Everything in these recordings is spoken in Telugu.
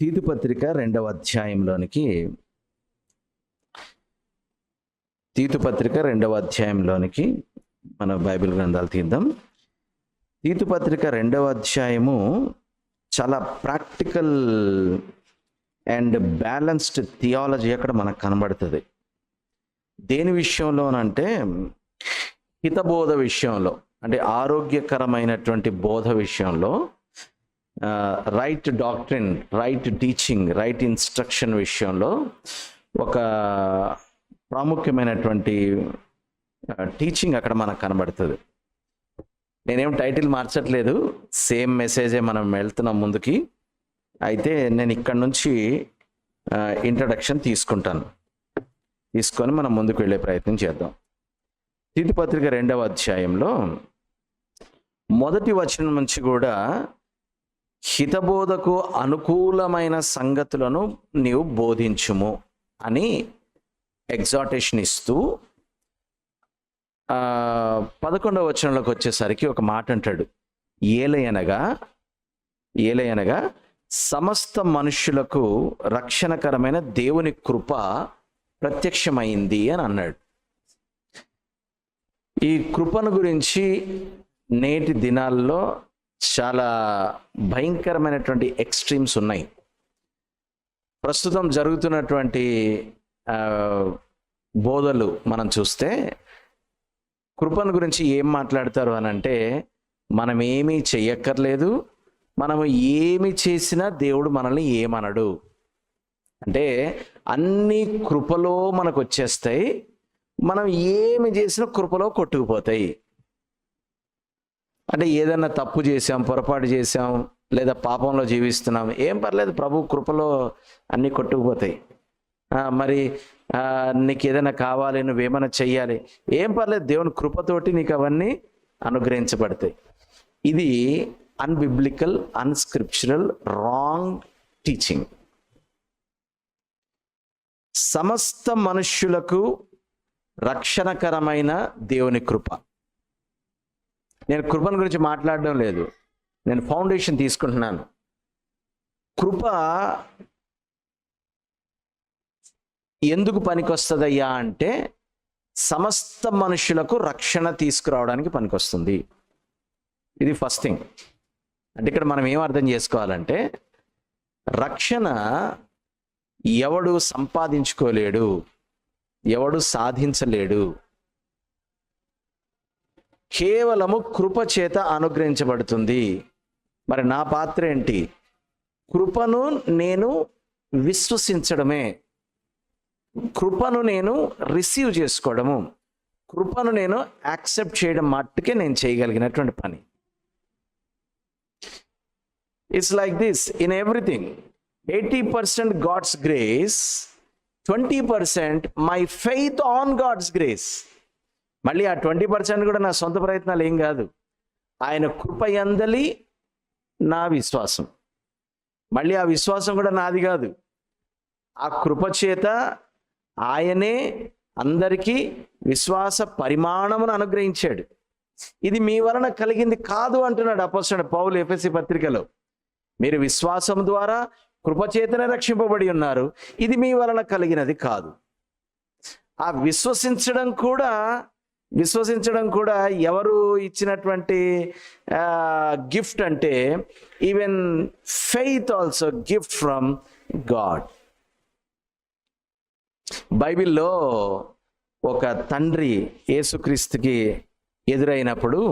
తీతు పత్రిక 2వ అధ్యాయంలోనికి మన బైబిల్ గ్రంథాలు తీద్దాం. తీతు పత్రిక 2వ అధ్యాయము చాలా ప్రాక్టికల్ అండ్ బ్యాలెన్స్డ్ థియాలజీ అక్కడ మనకు కనబడుతుంది. దేని విషయంలోనంటే హితబోధ విషయంలో, అంటే ఆరోగ్యకరమైనటువంటి బోధ విషయంలో, right doctrine, right teaching, right instruction విషయంలో ఒక ప్రాముఖ్యమైనటువంటి టీచింగ్ అక్కడ మనకు కనబడుతుంది. నేనేం టైటిల్ మార్చట్లేదు, సేమ్ మెసేజే మనం వెళ్తున్నాం ముందుకి. అయితే నేను ఇక్కడ నుంచి ఇంట్రడక్షన్ తీసుకొని మనం ముందుకు వెళ్ళే ప్రయత్నం చేద్దాం. తీతు పత్రిక 2వ అధ్యాయంలో మొదటి వచనం నుంచి కూడా హితబోధకు అనుకూలమైన సంగతులను నీవు బోధించుము అని ఎగ్జార్టేషన్ ఇస్తూ 11వ వచనంలోకి వచ్చేసరికి ఒక మాట అంటాడు, ఏలయనగా సమస్త మనుష్యులకు రక్షణకరమైన దేవుని కృప ప్రత్యక్షమైంది అని అన్నాడు. ఈ కృపను గురించి నేటి దినాల్లో చాలా భయంకరమైనటువంటి ఎక్స్ట్రీమ్స్ ఉన్నాయి. ప్రస్తుతం జరుగుతున్నటువంటి బోధలు మనం చూస్తే కృపను గురించి ఏం మాట్లాడతారు అని అంటే, మనం ఏమీ చెయ్యక్కర్లేదు, మనము ఏమి చేసినా దేవుడు మనల్ని ఏమనడు, అంటే అన్ని కృపలో మనకు వచ్చేస్తాయి, మనం ఏమి చేసినా కృపలో కొట్టుకుపోతాయి. అంటే ఏదన్నా తప్పు చేసాం, పొరపాటు చేసాం, లేదా పాపంలో జీవిస్తున్నాం, ఏం పర్లేదు, ప్రభు కృపలో అన్నీ కొట్టుకుపోతాయి. మరి నీకు ఏదైనా కావాలి, నువ్వేమైనా చెయ్యాలి, ఏం పర్లేదు, దేవుని కృపతోటి నీకు అవన్నీ అనుగ్రహించబడతాయి. ఇది అన్బిబ్లికల్, అన్స్క్రిప్చురల్, రాంగ్ టీచింగ్. సమస్త మనుష్యులకు రక్షణకరమైన దేవుని కృప. నేను కృపను గురించి మాట్లాడడం లేదు, నేను ఫౌండేషన్ తీసుకుంటున్నాను. కృప ఎందుకు పనికొస్తుందయ్యా అంటే, సమస్త మనుషులకు రక్షణ తీసుకురావడానికి పనికొస్తుంది. ఇది ఫస్ట్ థింగ్. అంటే ఇక్కడ మనం ఏం అర్థం చేసుకోవాలంటే, రక్షణ ఎవడు సంపాదించుకోలేడు, ఎవడు సాధించలేడు, కేవలము కృప చేత అనుగ్రహించబడుతుంది. మరి నా పాత్ర ఏంటి? కృపను నేను విశ్వసించడమే, కృపను నేను రిసీవ్ చేసుకోవడము, కృపను నేను యాక్సెప్ట్ చేయడం మట్టుకే నేను చేయగలిగినటువంటి పని. It's like this in everything. 80% God's grace, 20% my faith on God's grace. మళ్ళీ ఆ 20% కూడా నా సొంత ప్రయత్నాలు ఏం కాదు, ఆయన కృప యందలి నా విశ్వాసం. మళ్ళీ ఆ విశ్వాసం కూడా నాది కాదు, ఆ కృప చేత ఆయనే అందరికీ విశ్వాస పరిమాణమును అనుగ్రహించాడు. ఇది మీ వలన కలిగింది కాదు అంటున్నాడు అపోస్తలుడైన పౌలు ఎఫెసీ పత్రికలో. మీరు విశ్వాసం ద్వారా కృపచేతనే రక్షింపబడి ఉన్నారు, ఇది మీ వలన కలిగినది కాదు. ఆ విశ్వసించడం కూడా ఎవరు ఇచ్చినటువంటి గిఫ్ట్ అంటే, even faith also gift from God. బైబిల్లో ఒక తండ్రి యేసుక్రీస్తుకి ఎదురైనప్పుడు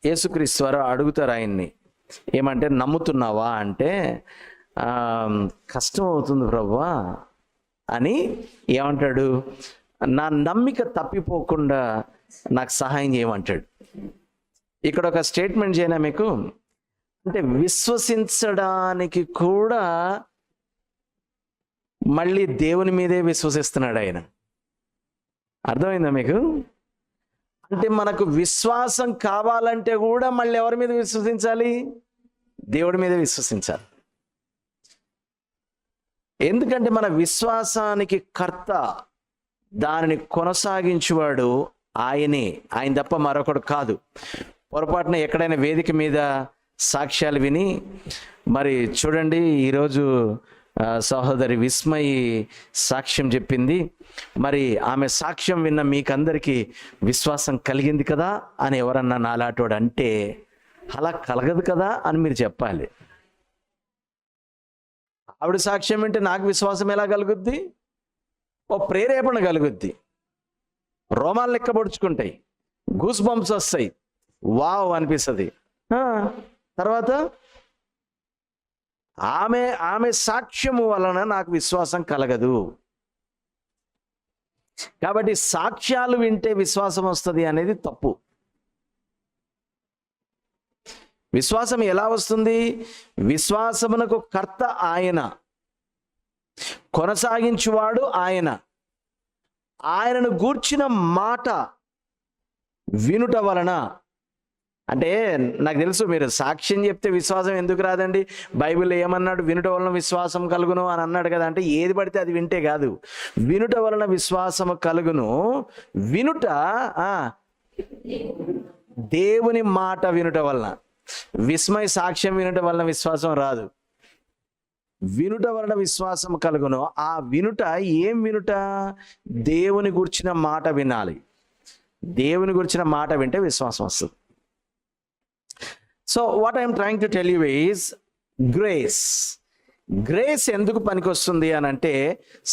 యేసుక్రీస్తు వారు అడుగుతారు ఆయన్ని, ఏమంటే నమ్ముతున్నావా అంటే, కష్టం అవుతుంది ప్రభువా అని ఏమంటాడు, నా నమ్మిక తప్పిపోకుండా నాకు సహాయం చేయమంటాడు. ఇక్కడ ఒక స్టేట్మెంట్ చేయనా మీకు, అంటే విశ్వసించడానికి కూడా మళ్ళీ దేవుని మీదే విశ్వసిస్తున్నాడు ఆయన. అర్థమైందా మీకు? అంటే మనకు విశ్వాసం కావాలంటే కూడా మళ్ళీ ఎవరి మీద విశ్వసించాలి? దేవుడి మీద విశ్వసించాలి. ఎందుకంటే మన విశ్వాసానికి కర్త, దానిని కొనసాగించువాడు ఆయనే, ఆయన తప్ప మరొకడు కాదు. పొరపాటున ఎక్కడైనా వేదిక మీద సాక్ష్యాలు విని మరి చూడండి ఈరోజు సహోదరి విస్మయి సాక్ష్యం చెప్పింది. మరి ఆమె సాక్ష్యం విన్న మీకందరికీ విశ్వాసం కలిగింది కదా అని ఎవరన్నా నాలాటోడు అంటే అలా కలగదు కదా అని మీరు చెప్పాలి. ఆవిడ సాక్ష్యం వింటే నాకు విశ్వాసం ఎలా కలుగుద్ది? ఓ ప్రేరేపణ కలుగుద్ది, రోమాలు లెక్క పొడుచుకుంటాయి, గూస్ బంప్స్ వస్తాయి, వావ్ అనిపిస్తుంది. తర్వాత ఆమె సాక్ష్యము వలన నాకు విశ్వాసం కలగదు. కాబట్టి సాక్ష్యాలు వింటే విశ్వాసం వస్తుంది అనేది తప్పు. విశ్వాసం ఎలా వస్తుంది? విశ్వాసమునకు కర్త ఆయన, కొనసాగించువాడు ఆయన. ఆయనను గూర్చిన మాట వినుట వలన, అంటే నాకు తెలుసు మీరు సాక్ష్యం చెప్తే విశ్వాసం ఎందుకు రాదండి, బైబిల్ ఏమన్నాడు, వినుట వలన విశ్వాసం కలుగును అని అన్నాడు కదా. అంటే ఏది పడితే అది వింటే కాదు, వినుట వలన విశ్వాసము కలుగును. వినుట దేవుని మాట వినుట వలన. విస్మయ సాక్ష్యం వినుట వలన విశ్వాసం రాదు, వినుట వలన విశ్వాసం కలుగును. ఆ వినుట ఏం వినుట? దేవుని గురించిన మాట వినాలి. దేవుని గురించిన మాట వింటే విశ్వాసం వస్తుంది. So what I'm trying to tell you is grace ఎందుకు పనికొస్తుంది అని అంటే,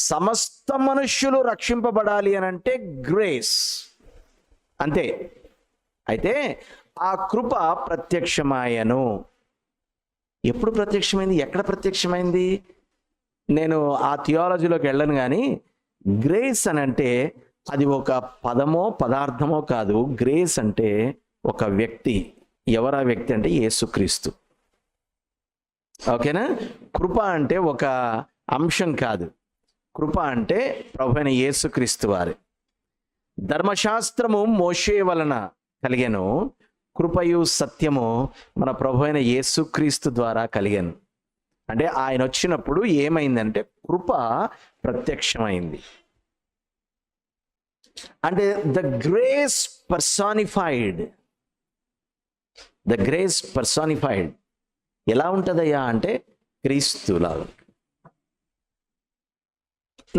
సమస్త మనుష్యులు రక్షింపబడాలి అని అంటే గ్రేస్ అంతే. అయితే ఆ కృప ప్రత్యక్షమాయను. ఎప్పుడు ప్రత్యక్షమైంది? ఎక్కడ ప్రత్యక్షమైంది? నేను ఆ థియాలజీలోకి వెళ్ళను, కానీ గ్రేస్ అని అంటే అది ఒక పదమో పదార్థమో కాదు. గ్రేస్ అంటే ఒక వ్యక్తి. ఎవరా వ్యక్తి అంటే యేసుక్రీస్తు. ఓకేనా? కృప అంటే ఒక అంశం కాదు. కృప అంటే ప్రభువైన యేసుక్రీస్తు వారి. ధర్మశాస్త్రము మోషే వలన కలిగెను, కృపయు సత్యము మన ప్రభువైన యేసుక్రీస్తు ద్వారా కలిగాను. అంటే ఆయన వచ్చినప్పుడు ఏమైందంటే కృప ప్రత్యక్షమైంది. అంటే ద గ్రేస్ పర్సానిఫైడ్. ఎలా ఉంటుందయ్యా అంటే క్రీస్తులాగా.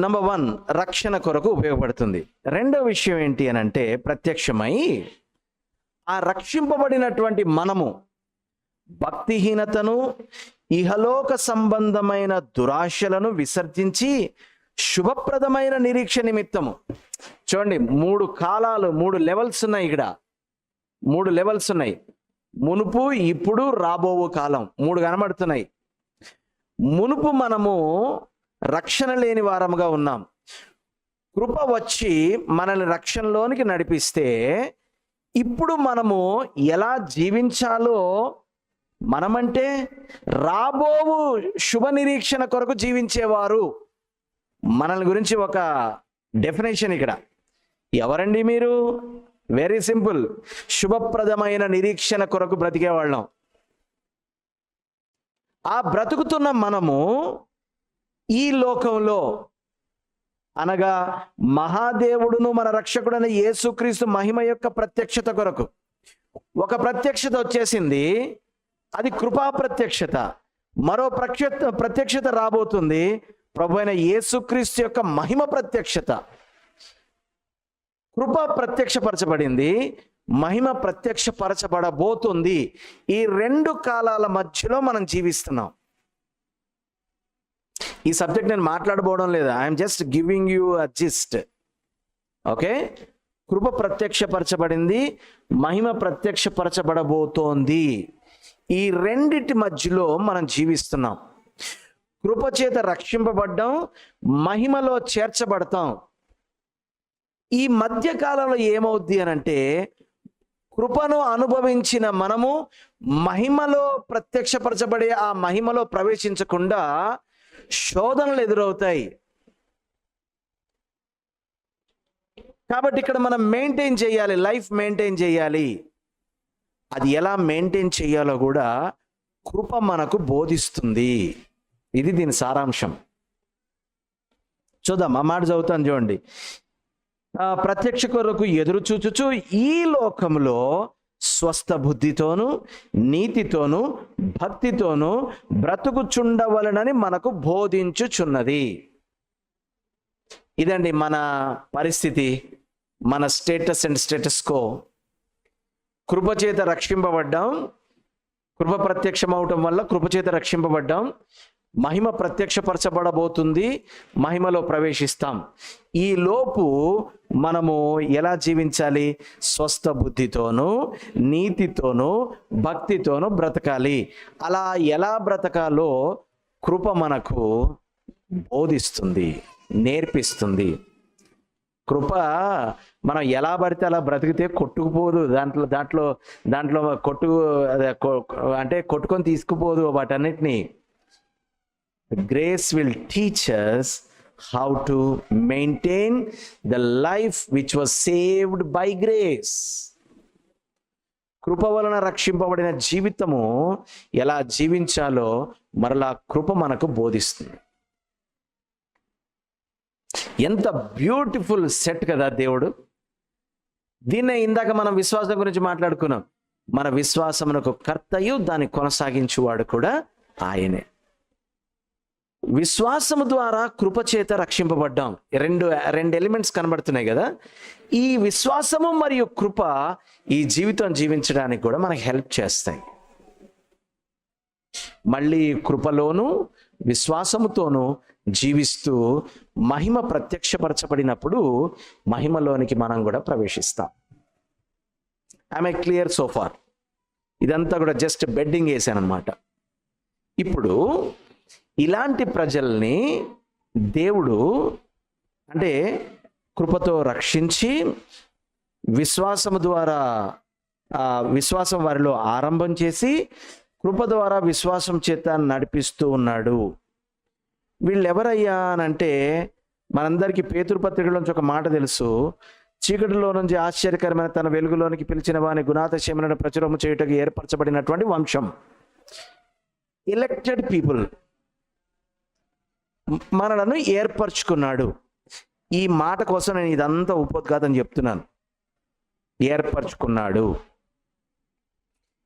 నంబర్ 1, రక్షణ కొరకు ఉపయోగపడుతుంది. రెండో విషయం ఏంటి అని అంటే, ప్రత్యక్షమై ఆ రక్షింపబడినటువంటి మనము భక్తిహీనతను, ఇహలోక సంబంధమైన దురాశలను విసర్జించి శుభప్రదమైన నిరీక్ష నిమిత్తము. చూడండి, 3 కాలాలు, 3 లెవెల్స్ ఉన్నాయి ఇక్కడ. 3 లెవెల్స్ ఉన్నాయి. మునుపు, ఇప్పుడు, రాబోవు కాలం 3 కనబడుతున్నాయి. మునుపు మనము రక్షణ లేని వారముగా ఉన్నాం. కృప వచ్చి మనల్ని రక్షణలోనికి నడిపిస్తే, ఇప్పుడు మనము ఎలా జీవించాలో, మనమంటే రాబోవు శుభ నిరీక్షణ కొరకు జీవించేవారు. మనల్ని గురించి ఒక డెఫినేషన్ ఇక్కడ. ఎవరండి మీరు? వెరీ సింపుల్, శుభప్రదమైన నిరీక్షణ కొరకు బ్రతికేవాళ్ళం. ఆ బ్రతుకుతున్న మనము ఈ లోకంలో, అనగా మహాదేవుడును మన రక్షకుడైన యేసుక్రీస్తు మహిమ యొక్క ప్రత్యక్షత కొరకు ఒక ప్రత్యక్షత వచ్చేసింది. అది కృపా ప్రత్యక్షత. మరో ప్రత్యక్షత రాబోతుంది, ప్రభువైన యేసుక్రీస్తు యొక్క మహిమ ప్రత్యక్షత. కృప ప్రత్యక్షపరచబడింది, మహిమ ప్రత్యక్షపరచబడబోతుంది. ఈ 2 కాలాల మధ్యలో మనం జీవిస్తున్నాం. ఈ సబ్జెక్ట్ నేను మాట్లాడబోవడం లేదు, I'm just giving you a gist. Okay? కృప ప్రత్యక్షపరచబడింది, మహిమ ప్రత్యక్షపరచబడబోతోంది. ఈ రెండిటి మధ్యలో మనం జీవిస్తున్నాం. కృప చేత రక్షింపబడ్డాం, మహిమలో చేర్చబడతాం. ఈ మధ్య కాలంలో ఏమవుద్ది అని అంటే, కృపను అనుభవించిన మనము మహిమలో ప్రత్యక్షపరచబడే ఆ మహిమలో ప్రవేశించకుండా శోధనలు ఎదురవుతాయి. కాబట్టి ఇక్కడ మనం మెయింటైన్ చేయాలి, లైఫ్ మెయింటైన్ చేయాలి. అది ఎలా మెయింటైన్ చేయాలో కూడా కృప మనకు బోధిస్తుంది. ఇది దీని సారాంశం. చూద్దాం, ఆ మాట చదువుతాను చూడండి. ప్రత్యక్ష కొరకు ఎదురు చూచుచు ఈ లోకంలో స్వస్థ బుద్ధితోనూ నీతితోనూ భక్తితోనూ బ్రతుకుచుండవలనని మనకు బోధించుచున్నది. ఇదండి మన పరిస్థితి, మన స్టేటస్ అండ్ స్టేటస్ కో. కృపచేత రక్షింపబడ్డాం, కృప ప్రత్యక్షమవటం వల్ల కృపచేత రక్షింపబడ్డాం. మహిమ ప్రత్యక్షపరచబడబోతుంది, మహిమలో ప్రవేశిస్తాం. ఈ లోపు మనము ఎలా జీవించాలి? స్వస్థ బుద్ధితోనూ నీతితోనూ భక్తితోనూ బ్రతకాలి. అలా ఎలా బ్రతకాలో కృప మనకు బోధిస్తుంది, నేర్పిస్తుంది. కృప మనం ఎలా పడితే అలా బ్రతికితే కొట్టుకుపోదు, దాంట్లో కొట్టుకొని తీసుకుపోదు వాటన్నిటిని. Grace will teach us how to maintain the life which was saved by grace. కృప వలన రక్షింపబడిన జీవితము ఎలా జీవించాలో మరలా కృప మనకు బోధిస్తుంది. ఎంత బ్యూటిఫుల్ సెట్ కదా దేవుడు. దీన్నే ఇందాక మనం విశ్వాసం గురించి మాట్లాడుకున్నాం. మన విశ్వాసమునకు కర్తయు దాన్ని కొనసాగించువాడు కూడా ఆయనే. విశ్వాసము ద్వారా కృపచేత రక్షింపబడ్డాం. రెండు ఎలిమెంట్స్ కనబడుతున్నాయి కదా. ఈ విశ్వాసము మరియు కృప ఈ జీవితం జీవించడానికి కూడా మనకు హెల్ప్ చేస్తాయి. మళ్ళీ కృపలోను విశ్వాసముతోనూ జీవిస్తూ మహిమ ప్రత్యక్షపరచబడినప్పుడు మహిమలోనికి మనం కూడా ప్రవేశిస్తాం. I'm clear so far? ఇదంతా కూడా జస్ట్ బెడ్డింగ్ వేసాను అనమాట. ఇప్పుడు ఇలాంటి ప్రజల్ని దేవుడు అంటే కృపతో రక్షించి విశ్వాసము ద్వారా విశ్వాసం వారిలో ఆరంభం చేసి కృప ద్వారా విశ్వాసం చేత నడిపిస్తూ ఉన్నాడు. వీళ్ళు ఎవరయ్యా అనంటే మనందరికీ పేతురు పత్రికలోంచి ఒక మాట తెలుసు. చీకటిలో నుంచి ఆశ్చర్యకరమైన తన వెలుగులోనికి పిలిచిన వాని గుణాతిశయమైన ప్రచురము చేయుటకు ఏర్పరచబడినటువంటి వంశం. ఎలెక్టెడ్ పీపుల్, మనలను ఏర్పరచుకున్నాడు. ఈ మాట కోసం నేను ఇదంతా ఉపోద్ఘాతం చెప్తున్నాను. ఏర్పరచుకున్నాడు,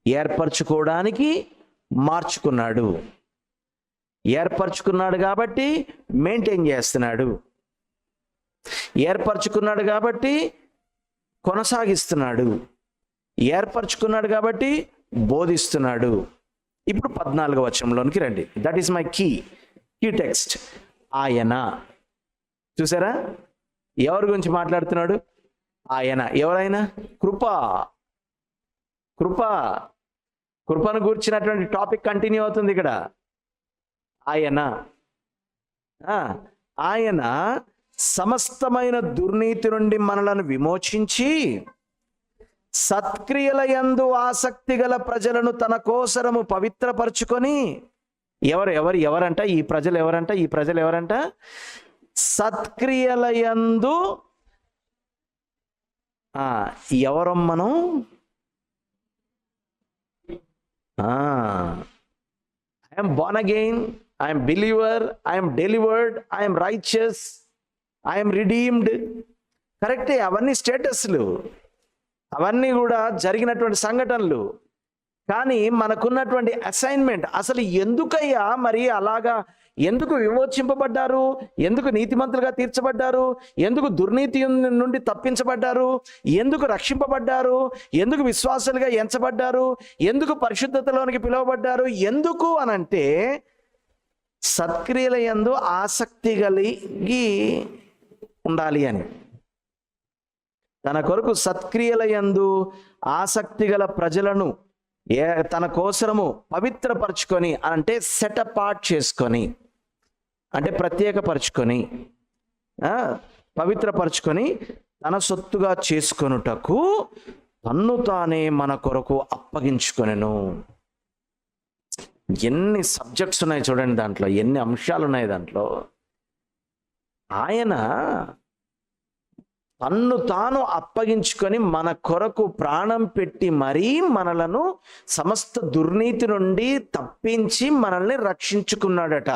ఏర్పరచుకోవడానికి మార్చుకున్నాడు. ఏర్పరచుకున్నాడు కాబట్టి మెయింటైన్ చేస్తున్నాడు. ఏర్పరచుకున్నాడు కాబట్టి కొనసాగిస్తున్నాడు. ఏర్పరచుకున్నాడు కాబట్టి బోధిస్తున్నాడు. ఇప్పుడు 14వ వచనంలోనికి రండి. That is my key text. ఆయన. చూసారా ఎవరి గురించి మాట్లాడుతున్నాడు? ఆయన. ఎవరైనా? కృపను గూర్చినటువంటి టాపిక్ కంటిన్యూ అవుతుంది ఇక్కడ. ఆయన సమస్తమైన దుర్నీతి నుండి మనలను విమోచించి సత్క్రియల యందు ఆసక్తి గల ప్రజలను తన కోసరము పవిత్రపరచుకొని. ఎవరంట ఈ ప్రజలు? ఎవరంట? సత్క్రియల యందు ఎవరం మనం? I am born again, I am believer, I am delivered, I am righteous, I am redeemed. కరెక్టే, అవన్నీ స్టేటస్లు, అవన్నీ కూడా జరిగినటువంటి సంఘటనలు. కానీ మనకున్నటువంటి అసైన్మెంట్ అసలు ఎందుకయ్యా మరి అలాగా? ఎందుకు విమోచింపబడ్డారు? ఎందుకు నీతిమంతులుగా తీర్చబడ్డారు? ఎందుకు దుర్నీతి నుండి తప్పించబడ్డారు? ఎందుకు రక్షింపబడ్డారు? ఎందుకు విశ్వాసులుగా ఎంచబడ్డారు? ఎందుకు పరిశుద్ధతలోనికి పిలువబడ్డారు? ఎందుకు అనంటే సత్క్రియల యందు ఆసక్తి కలిగి ఉండాలి అని. తన కొరకు సత్క్రియల యందు ఆసక్తి గల ప్రజలను తన కోసరము పవిత్రపరచుకొని, అంటే సెట్ అపార్ట్ చేసుకొని, అంటే ప్రత్యేకపరచుకొని, పవిత్రపరచుకొని తన సొత్తుగా చేసుకొనుటకు తన్ను తానే మన కొరకు అప్పగించుకొనెను. ఎన్ని సబ్జెక్ట్స్ ఉన్నాయి చూడండి, దాంట్లో ఎన్ని అంశాలు ఉన్నాయి దాంట్లో. ఆయన తన్ను తాను అప్పగించుకొని మన కొరకు ప్రాణం పెట్టి మరీ మనలను సమస్త దుర్నీతి నుండి తప్పించి మనల్ని రక్షించుకున్నాడట.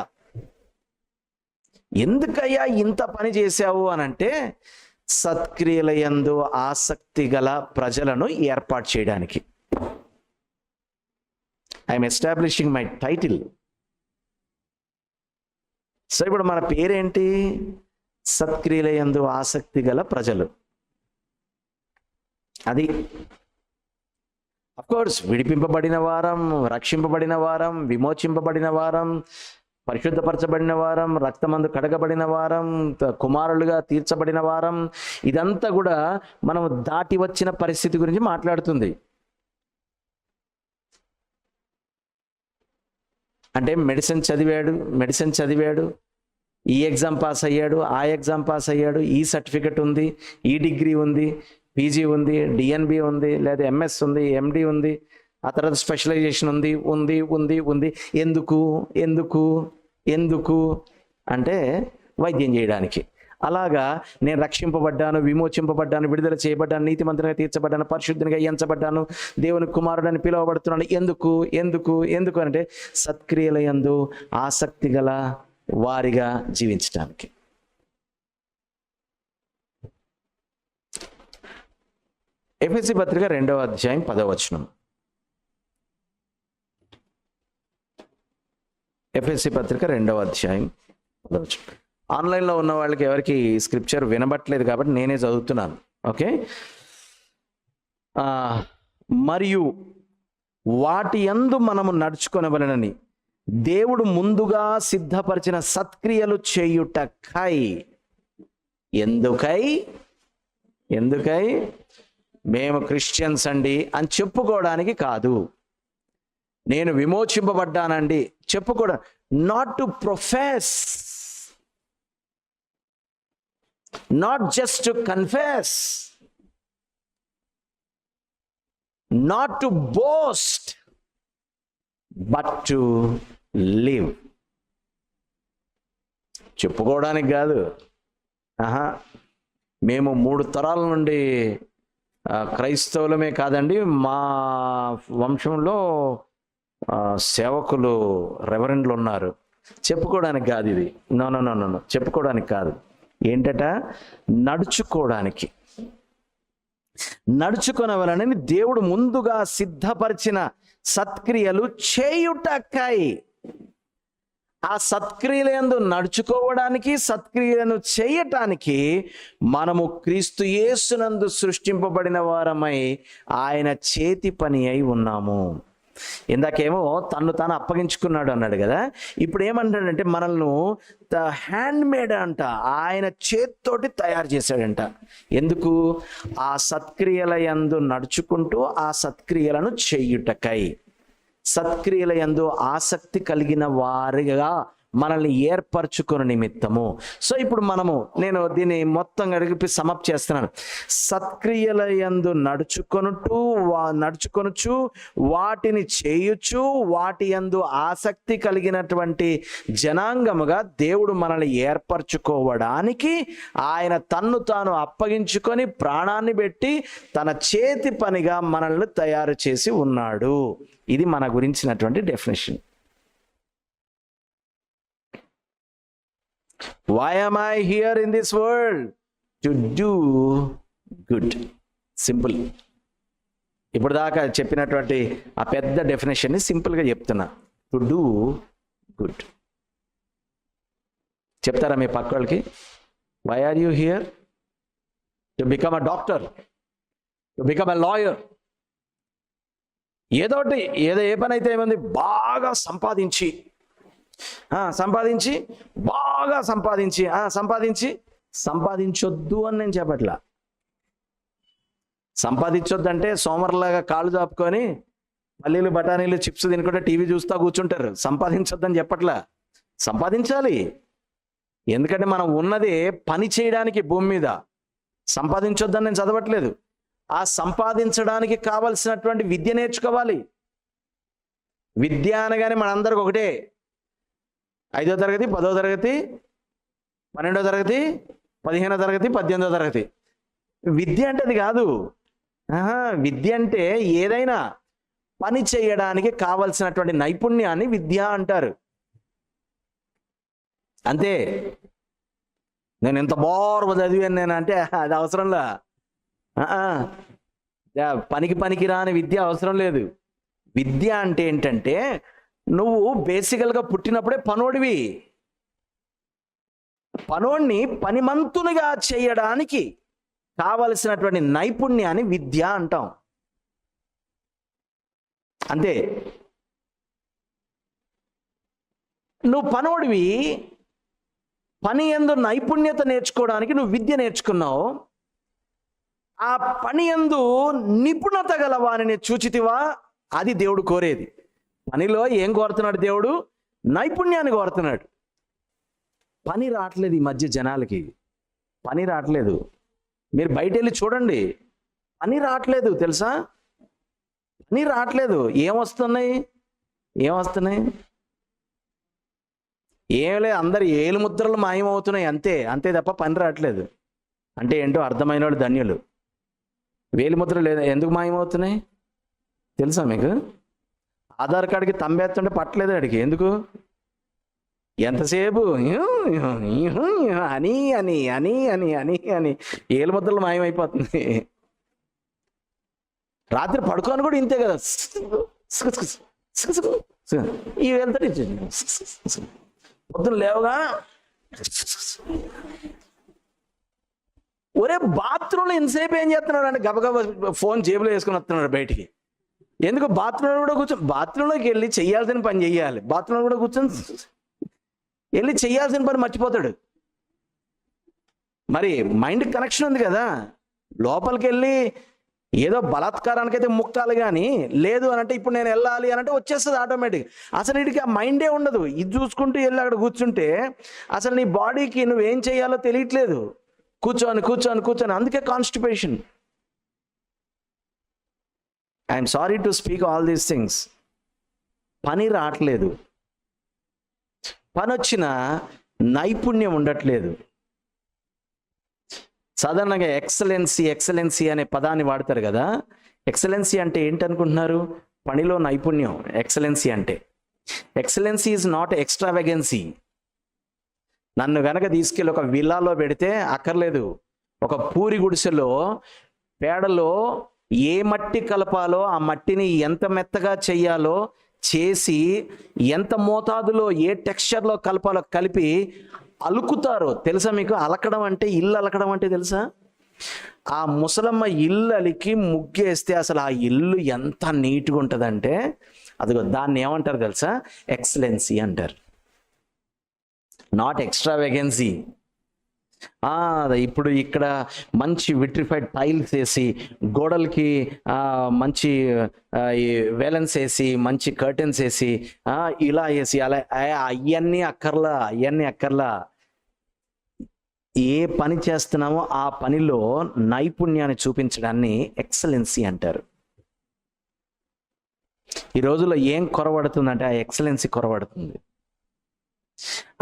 ఎందుకయ్యా ఇంత పని చేశావు అనంటే సత్క్రియల యందు ఆసక్తి గల ప్రజలను ఏర్పాటు చేయడానికి. I'm establishing my title. So ఇప్పుడు మన పేరేంటి? సత్క్రియల యందు ఆసక్తి గల ప్రజలు. అది అఫ్కోర్స్ విడిపింపబడిన వారం, రక్షింపబడిన వారం, విమోచింపబడిన వారం, పరిశుద్ధపరచబడిన వారం, రక్తమందు కడగబడిన వారం, కుమారులుగా తీర్చబడిన వారం, ఇదంతా కూడా మనం దాటి వచ్చిన పరిస్థితి గురించి మాట్లాడుతుంది. అంటే మెడిసిన్ చదివాడు, ఈ ఎగ్జామ్ పాస్ అయ్యాడు, ఆ ఎగ్జామ్ పాస్ అయ్యాడు, ఈ సర్టిఫికెట్ ఉంది, ఈ డిగ్రీ ఉంది, పీజీ ఉంది, డిఎన్బి ఉంది, లేదా ఎంఎస్ ఉంది, ఎండి ఉంది, ఆ తర్వాత స్పెషలైజేషన్ ఉంది ఉంది ఉంది ఉంది ఎందుకు ఎందుకు ఎందుకు అంటే వైద్యం చేయడానికి. అలాగా నేను రక్షింపబడ్డాను, విమోచింపబడ్డాను, విడుదల చేయబడ్డాను, నీతిమంతునిగా తీర్చబడ్డాను, పరిశుద్ధునిగా ఎంచబడ్డాను, దేవుని కుమారుడని పిలువబడుతున్నాను. ఎందుకు ఎందుకు ఎందుకు అంటే సత్క్రియల యందు ఆసక్తి గల వారిగా జీవించడానికి. ఎఫెసీ పత్రిక 2వ అధ్యాయం 10వ వచనం. ఎఫెసీ పత్రిక 2వ అధ్యాయం 10వ వచనం. ఆన్లైన్లో ఉన్న వాళ్ళకి ఎవరికి స్క్రిప్చర్ వినబట్టలేదు కాబట్టి నేనే చదువుతున్నాను. ఓకే. మరియు వాటి యందు మనము నడుచుకొనవలెనని దేవుడు ముందుగా సిద్ధపరిచిన సత్క్రియలు చేయుటకై. ఎందుకై మేము క్రిస్టియన్స్ అండి అని చెప్పుకోవడానికి కాదు. నేను విమోచింపబడ్డానండి చెప్పుకోవడం. Not to profess, not just to confess, not to boast, but to live. చెప్పుకోవడానికి కాదు. మేము 3 తరాల నుండి క్రైస్తవులమే కాదండి, మా వంశంలో సేవకులు రెవరెండ్లు ఉన్నారు, చెప్పుకోవడానికి కాదు ఇది. నో, చెప్పుకోవడానికి కాదు. ఏంటట? నడుచుకొనవలనని దేవుడు ముందుగా సిద్ధపరిచిన సత్క్రియలు చేయుటకై. ఆ సత్క్రియల యందు నడుచుకోవడానికి, సత్క్రియలను చేయటానికి మనము క్రీస్తు యేసునందు సృష్టింపబడిన వారమై ఆయన చేతి పని అయి ఉన్నాము. ఇందాకేమో తను తాను అప్పగించుకున్నాడు అన్నాడు కదా. ఇప్పుడు ఏమంటాడంటే మనల్ని హ్యాండ్ మేడ్ అంట, ఆయన చేత్తోటి తయారు చేశాడంట. ఎందుకు? ఆ సత్క్రియల యందు నడుచుకుంటూ ఆ సత్క్రియలను చేయుటకై, సత్క్రియల యందు ఆసక్తి కలిగిన వారిగా మనల్ని ఏర్పరచుకున్న నిమిత్తము. సో ఇప్పుడు నేను దీన్ని మొత్తం గడిపి సమప్ చేస్తున్నాను. సత్క్రియల యందు నడుచుకొనుచు వాటిని చేయుచు వాటి యందు ఆసక్తి కలిగినటువంటి జనాంగముగా దేవుడు మనల్ని ఏర్పరచుకోవడానికి ఆయన తన్ను తాను అప్పగించుకొని ప్రాణాన్ని పెట్టి తన చేతి పనిగా మనల్ని తయారు చేసి ఉన్నాడు. ఇది మన గురించినటువంటి definition. Why am I here in this world? To do good. Simple. ఇప్పుడు దాకా చెప్పినటువంటి ఆ పెద్ద డెఫినేషన్ని సింపుల్గా చెప్తున్నా. To do good. చెప్తారా మీ పక్క వాళ్ళకి? Why are you here? To become a doctor, to become a lawyer. ఏ పని అయితే ఏమంది, బాగా సంపాదించి బాగా సంపాదించొద్దు అని నేను చెప్పట్లా. సంపాదించొద్దు అంటే సోమర్లాగా కాళ్ళు చాపుకొని పల్లీలు బఠానీలు చిప్స్ తినుకుంటే టీవీ చూస్తా కూర్చుంటారు. సంపాదించొద్దని చెప్పట్లా. సంపాదించాలి. ఎందుకంటే మనం ఉన్నదే పని చేయడానికి భూమి మీద. సంపాదించొద్దని నేను చదవట్లేదు. ఆ సంపాదించడానికి కావలసినటువంటి విద్య నేర్చుకోవాలి. విద్య అనగానే మనందరికి ఒకటే. 5వ తరగతి, 10వ తరగతి, 12వ తరగతి, 15వ తరగతి, 18వ తరగతి. విద్య అంటే అది కాదు. విద్య అంటే ఏదైనా పని చేయడానికి కావలసినటువంటి నైపుణ్యాన్ని విద్య అంటారు. అంతే. నేను ఇంత బోర్వ చదివాను నేను అంటే అది అవసరంలా. పనికి రాని విద్య అవసరం లేదు. విద్య అంటే ఏంటంటే నువ్వు బేసికల్గా పుట్టినప్పుడే పనోడివి. పనోడిని పనిమంతునిగా చేయడానికి కావలసినటువంటి నైపుణ్యాన్ని విద్య అంటాం. అంతే. నువ్వు పనోడివి, పని యందు నైపుణ్యత నేర్చుకోవడానికి నువ్వు విద్య నేర్చుకున్నావు. ఆ పని యందు నిపుణత గల వారిని చూచితివా, అది దేవుడు కోరేది. పనిలో ఏం కోరుతున్నాడు దేవుడు? నైపుణ్యాన్ని కోరుతున్నాడు. పని రావట్లేదు ఈ మధ్య జనాలకి, పని రావట్లేదు. మీరు బయట వెళ్ళి చూడండి, పని రావట్లేదు తెలుసా, పని రావట్లేదు. ఏమొస్తున్నాయి? ఏం లేదు, అందరు ఏలు ముద్రలు మాయమవుతున్నాయి అంతే తప్ప పని రావట్లేదు. అంటే ఏంటో అర్థమైన వాళ్ళు ధన్యులు. వేలి ముద్ర లేదా ఎందుకు మాయమవుతున్నాయి తెలుసా మీకు? ఆధార్ కార్డుకి తంబేస్తుంటే పట్టలేదు అడిగి. ఎందుకు? ఎంతసేపు అని అని అని అని అని అని ఏలు ముద్రలు మాయమైపోతుంది. రాత్రి పడుకోని కూడా ఇంతే కదా, ఈ వెళ్తాడు. పొద్దున లేవగా ఒరే బాత్రూంలో ఎంతసేపు ఏం చేస్తున్నాడు అంటే గబగబా ఫోన్ జేబులో వేసుకుని వస్తున్నాడు బయటికి. ఎందుకు? బాత్రూంలో కూడా బాత్రూంలోకి వెళ్ళి చెయ్యాల్సిన పని చెయ్యాలి. బాత్రూంలో కూడా కూర్చొని వెళ్ళి చెయ్యాల్సిన పని మర్చిపోతాడు. మరి మైండ్ కనెక్షన్ ఉంది కదా, లోపలికి వెళ్ళి ఏదో బలాత్కారానికైతే ముక్కాలి కానీ లేదు అని అంటే ఇప్పుడు నేను వెళ్ళాలి అని అంటే వచ్చేస్తుంది ఆటోమేటిక్. అసలు వీడికి ఆ మైండే ఉండదు. ఇది చూసుకుంటూ వెళ్ళి అక్కడ కూర్చుంటే అసలు నీ బాడీకి నువ్వేం చేయాలో తెలియట్లేదు. కూర్చొని అందుకే constipation. I'm sorry to speak all these things. పని రావట్లేదు, పని వచ్చిన నైపుణ్యం ఉండట్లేదు. సాధారణంగా ఎక్సలెన్సీ అనే పదాన్ని వాడతారు కదా. ఎక్సలెన్సీ అంటే ఏంటనుకుంటున్నారు? పనిలో నైపుణ్యం ఎక్సలెన్సీ అంటే. Excellency is not extravagancy. నన్ను గనక తీసుకెళ్ళి ఒక విల్లాలో పెడితే అక్కర్లేదు, ఒక పూరి గుడిసెలో పేడలో ఏ మట్టి కలపాలో ఆ మట్టిని ఎంత మెత్తగా చెయ్యాలో చేసి ఎంత మోతాదులో ఏ టెక్స్చర్లో కలపాలో కలిపి అలుకుతారో తెలుసా మీకు? అలకడం అంటే, ఇల్లు అలకడం అంటే తెలుసా? ఆ ముసలమ్మ ఇల్లు అలికి ముగ్గేస్తే అసలు ఆ ఇల్లు ఎంత నీట్గా ఉంటుందంటే అదిగో దాన్ని ఏమంటారు తెలుసా? ఎక్సలెన్సీ అంటారు, నాట్ ఎక్స్ట్రావెగెన్సీ. ఇప్పుడు ఇక్కడ మంచి విట్రిఫైడ్ టైల్స్ వేసి గోడలకి మంచి వేలెన్స్ వేసి మంచి కర్టెన్స్ వేసి ఇలా వేసి అలా అవన్నీ అక్కర్లా. ఏ పని చేస్తున్నామో ఆ పనిలో నైపుణ్యాన్ని చూపించడాన్ని ఎక్సలెన్సీ అంటారు. ఈ రోజుల్లో ఏం కొరవడుతుందంటే ఆ ఎక్సలెన్సీ కొరవడుతుంది.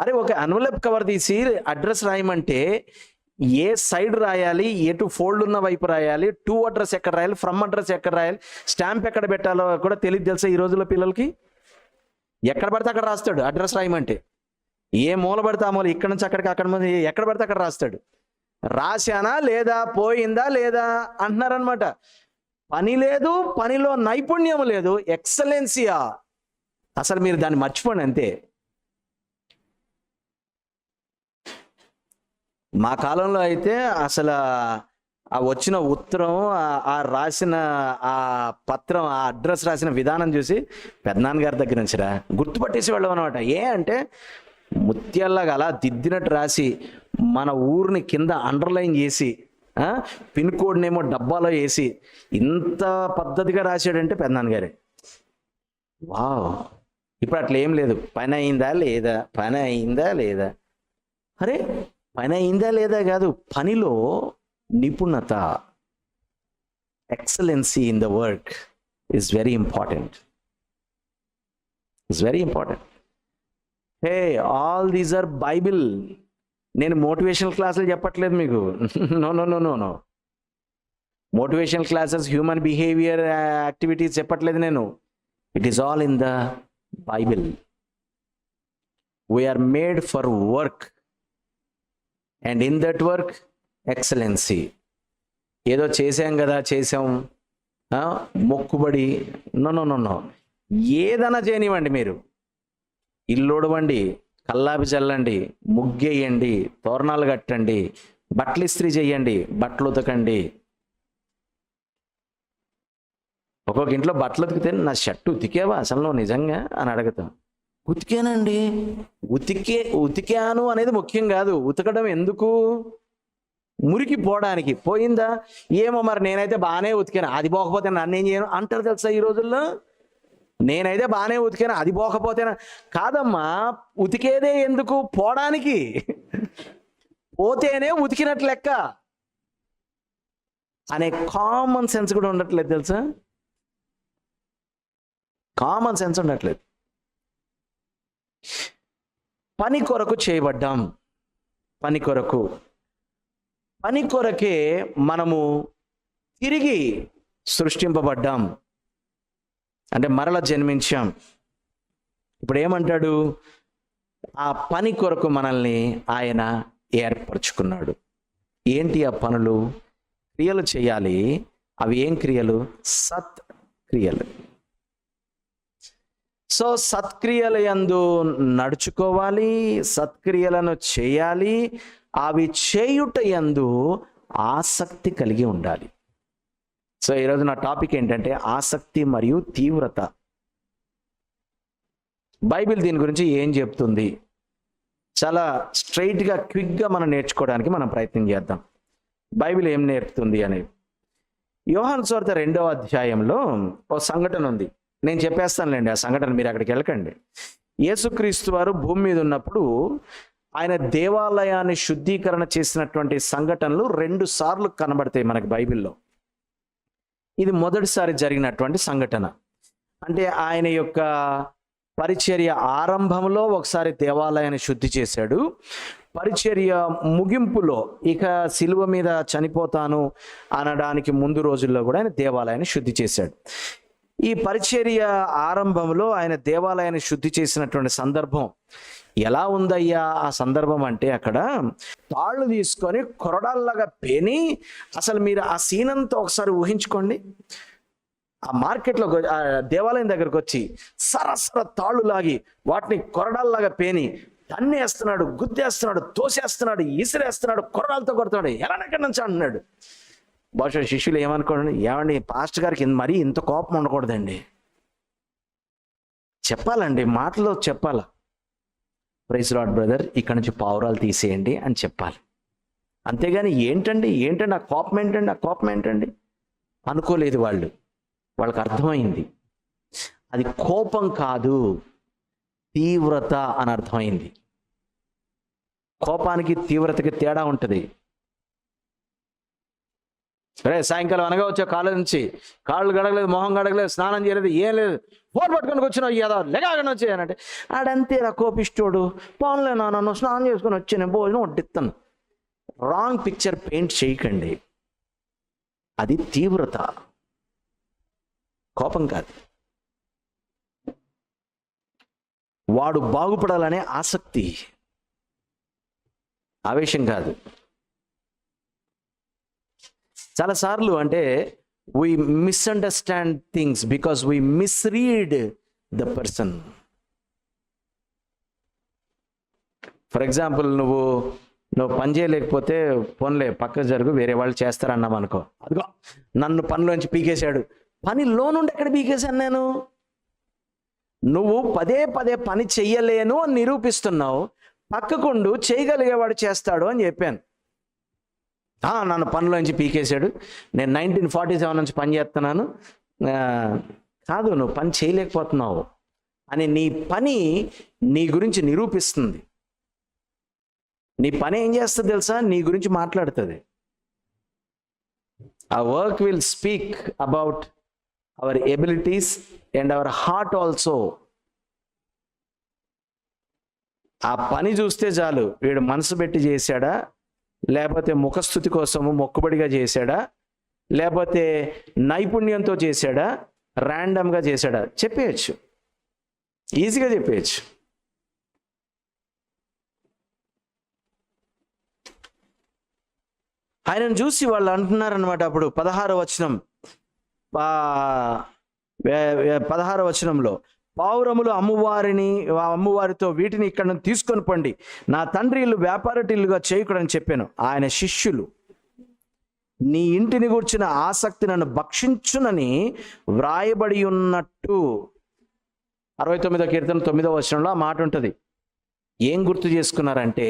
అరే ఒక ఎన్వలప్ కవర్ తీసి అడ్రస్ రాయమంటే ఏ సైడ్ రాయాలి, ఎటు ఫోల్డ్ ఉన్న వైపు రాయాలి, టు అడ్రస్ ఎక్కడ రాయాలి, ఫ్రమ్ అడ్రస్ ఎక్కడ రాయాలి, స్టాంప్ ఎక్కడ పెట్టాలో కూడా తెలియదు తెలుసా ఈ రోజుల్లో పిల్లలకి? ఎక్కడ పడితే అక్కడ రాస్తాడు అడ్రస్ రాయమంటే. ఏ మూల పడితే ఆ మూల, ఇక్కడ నుంచి అక్కడికి, అక్కడ ఎక్కడ పడితే అక్కడ రాస్తాడు. రాశానా లేదా, పోయిందా లేదా అంటున్నారనమాట. పని లేదు, పనిలో నైపుణ్యం లేదు. ఎక్సలెన్సీయా? అసలు మీరు దాన్ని మర్చిపోండి అంతే. మా కాలంలో అయితే అసలు ఆ వచ్చిన ఉత్తరం, ఆ రాసిన ఆ పత్రం, ఆ అడ్రస్ రాసిన విధానం చూసి పెద్దనాన్నగారి దగ్గర నుంచిరా గుర్తుపట్టేసేవాళ్ళం అనమాట. అంటే ముత్యాల్లాగా అలా దిద్దినట్టు రాసి మన ఊరిని కింద అండర్లైన్ చేసి పిన్ కోడ్నేమో డబ్బాలో వేసి ఇంత పద్ధతిగా రాశాడంటే పెద్దనాన్నగారే. వావ్! ఇప్పుడు అట్లా ఏం లేదు. పని అయిందా లేదా, అరే పని అయిందా లేదా కాదు, పనిలో నిపుణత, excellency in the work is very important. Hey, all these are Bible. నేను మోటివేషనల్ క్లాసులు చెప్పట్లేదు మీకు. No. Motivational classes, human behaviour activities చెప్పట్లేదు నేను. It is all in the Bible. We're made for work and in that work excellency. ఏదో చేసాం మొక్కుబడి, నో. ఏదైనా చేయనివ్వండి, మీరు ఇల్లు ఉడవండి, కల్లాపి చల్లండి, ముగ్గేయండి, తోరణాలు కట్టండి, బట్టలు ఇస్త్రీ చేయండి, బట్టలు ఉతకండి. ఒక్కొక్క ఇంట్లో బట్టలు ఉతికితే నా షర్టు ఉతికేవా అసలు నిజంగా అని అడుగుతాం. ఉతికానండి. ఉతికాను అనేది ముఖ్యం కాదు. ఉతకడం ఎందుకు? మురికి పోవడానికి. పోయిందా? ఏమో మరి నేనైతే బాగానే ఉతికాను, అది పోకపోతే నన్ను ఏం చేయను అంటారు తెలుసా ఈ రోజుల్లో. నేనైతే బాగానే ఉతికాను, అది పోకపోతే కాదమ్మా, ఉతికేదే ఎందుకు? పోవడానికి. పోతేనే ఉతికినట్లు లెక్క అనే కామన్ సెన్స్ కూడా ఉండట్లేదు తెలుసా. కామన్ సెన్స్ ఉండట్లేదు. పని కొరకు చేయబడ్డాం. పని కొరకే మనము తిరిగి సృష్టింపబడ్డాం, అంటే మరల జన్మించాం. ఇప్పుడు ఏమంటాడు? ఆ పని కొరకు మనల్ని ఆయన ఏర్పరచుకున్నాడు. ఏంటి ఆ పనులు? క్రియలు చేయాలి. అవి ఏం క్రియలు? సత్క్రియలు. సో సత్క్రియల యందు నడుచుకోవాలి, సత్క్రియలను చేయాలి, అవి చేయుట యందు ఆసక్తి కలిగి ఉండాలి. సో ఈరోజు నా టాపిక్ ఏంటంటే ఆసక్తి మరియు తీవ్రత. బైబిల్ దీని గురించి ఏం చెప్తుంది? చాలా స్ట్రైట్గా క్విక్గా మనం నేర్చుకోవడానికి మనం ప్రయత్నం చేద్దాం. బైబిల్ ఏం నేర్పుతుంది అనేది. యోహాను సువార్త 2వ అధ్యాయంలో ఒక సంఘటన ఉంది. నేను చెప్పేస్తానులేండి ఆ సంఘటన, మీరు అక్కడికి వెళ్ళకండి. యేసుక్రీస్తు వారు భూమి మీద ఉన్నప్పుడు ఆయన దేవాలయాన్ని శుద్ధీకరణ చేసినటువంటి సంఘటనలు 2 సార్లు కనబడతాయి మనకి బైబిల్లో. ఇది మొదటిసారి జరిగినటువంటి సంఘటన. అంటే ఆయన యొక్క పరిచర్య ఆరంభంలో ఒకసారి దేవాలయాన్ని శుద్ధి చేశాడు. పరిచర్య ముగింపులో, ఇక సిలువ మీద చనిపోతాను అనడానికి ముందు రోజుల్లో కూడా ఆయన దేవాలయాన్ని శుద్ధి చేశాడు. ఈ పరిచర్య ఆరంభంలో ఆయన దేవాలయాన్ని శుద్ధి చేసినటువంటి సందర్భం ఎలా ఉందయ్యా? ఆ సందర్భం అంటే అక్కడ తాళ్ళు తీసుకొని కొరడాల్లాగా పేని, అసలు మీరు ఆ సీన్ అంతా ఒకసారి ఊహించుకోండి. ఆ మార్కెట్లో ఆ దేవాలయం దగ్గరకు వచ్చి సరసర తాళ్ళు లాగి వాటిని కొరడాల్లాగా పేని తన్నేస్తున్నాడు, గుద్దేస్తున్నాడు, తోసేస్తున్నాడు, ఇసిరేస్తున్నాడు, కొరడాలతో కొడుతున్నాడు, ఎలానెక్కడి నుంచి అంటున్నాడు. బహుశా శిష్యులు ఏమనుకోండి, ఏమండి పాస్టర్ గారికి మరీ ఇంత కోపం ఉండకూడదండి, చెప్పాలండి, మాటలో చెప్పాల. ప్రైజ్ లార్డ్ బ్రదర్, ఇక్కడ నుంచి పావురాలు తీసేయండి అని చెప్పాలి. అంతేగాని ఏంటండి ఆ కోపం ఏంటండి అనుకోలేదు వాళ్ళు. వాళ్ళకి అర్థమైంది అది కోపం కాదు, తీవ్రత అని అర్థమైంది. కోపానికి తీవ్రతకి తేడా ఉంటుంది. రే సాయంకాలం అనగా వచ్చే కాలేజ్ నుంచి కాళ్ళు గడగలేదు, మొహం గడగలేదు, స్నానం చేయలేదు, ఏం లేదు, ఫోన్ పట్టుకొని వచ్చినావు ఏదో లెగాగని వచ్చాయనంటే ఆడంతేరా కోపిష్టోడు, పోన్లే నాన్న స్నానం చేసుకొని వచ్చి నేను భోజనం వడ్డిస్తాను. రాంగ్ పిక్చర్ పెయింట్ చేయకండి. అది తీవ్రత, కోపం కాదు. వాడు బాగుపడాలనే ఆసక్తి, ఆవేశం కాదు. చాలాసార్లు అంటే we misunderstand things because we misread the person. For example, నువ్వు పని చేయలేకపోతే పోన్లే పక్క జరుగు, వేరే వాళ్ళు చేస్తారన్నాం అనుకో, అదిగో నన్ను పనిలోంచి పీకేశాడు. పనిలో నుండి ఎక్కడ పీకేశాను నేను? నువ్వు పదే పని చెయ్యలేను అని నిరూపిస్తున్నావు. పక్కకుండు చేయగలిగేవాడు చేస్తాడు అని చెప్పాను. నన్ను పనిలోంచి పీకేశాడు, నేను 1947 నుంచి పని చేస్తున్నాను. కాదు, నువ్వు పని చేయలేకపోతున్నావు అని నీ పని నీ గురించి నిరూపిస్తుంది. నీ పని ఏం చేస్తుంది తెలుసా? నీ గురించి మాట్లాడుతుంది. ఆ work will speak about our abilities and our heart also. ఆ పని చూస్తే చాలు, వీడు మనసు పెట్టి చేశాడా, లేకపోతే ముఖస్థుతి కోసము మొక్కుబడిగా చేశాడా, లేకపోతే నైపుణ్యంతో చేశాడా, ర్యాండమ్గా చేశాడా చెప్పేయచ్చు, ఈజీగా చెప్పేయచ్చు. ఆయనను చూసి వాళ్ళు అంటున్నారనమాట. అప్పుడు 16వ వచనం, 16వ వచనంలో, పావురములు అమ్మువారితో వీటిని ఇక్కడ నుంచి తీసుకొని పండి, నా తండ్రి ఇల్లు వ్యాపారటిల్లుగా చేయకూడని చెప్పాను. ఆయన శిష్యులు, నీ ఇంటిని గూర్చిన ఆసక్తి నన్ను భక్షించునని వ్రాయబడి ఉన్నట్టు. 69వ కీర్తన 9వ వచనంలో ఆ మాట ఉంటుంది. ఏం గుర్తు చేసుకున్నారంటే,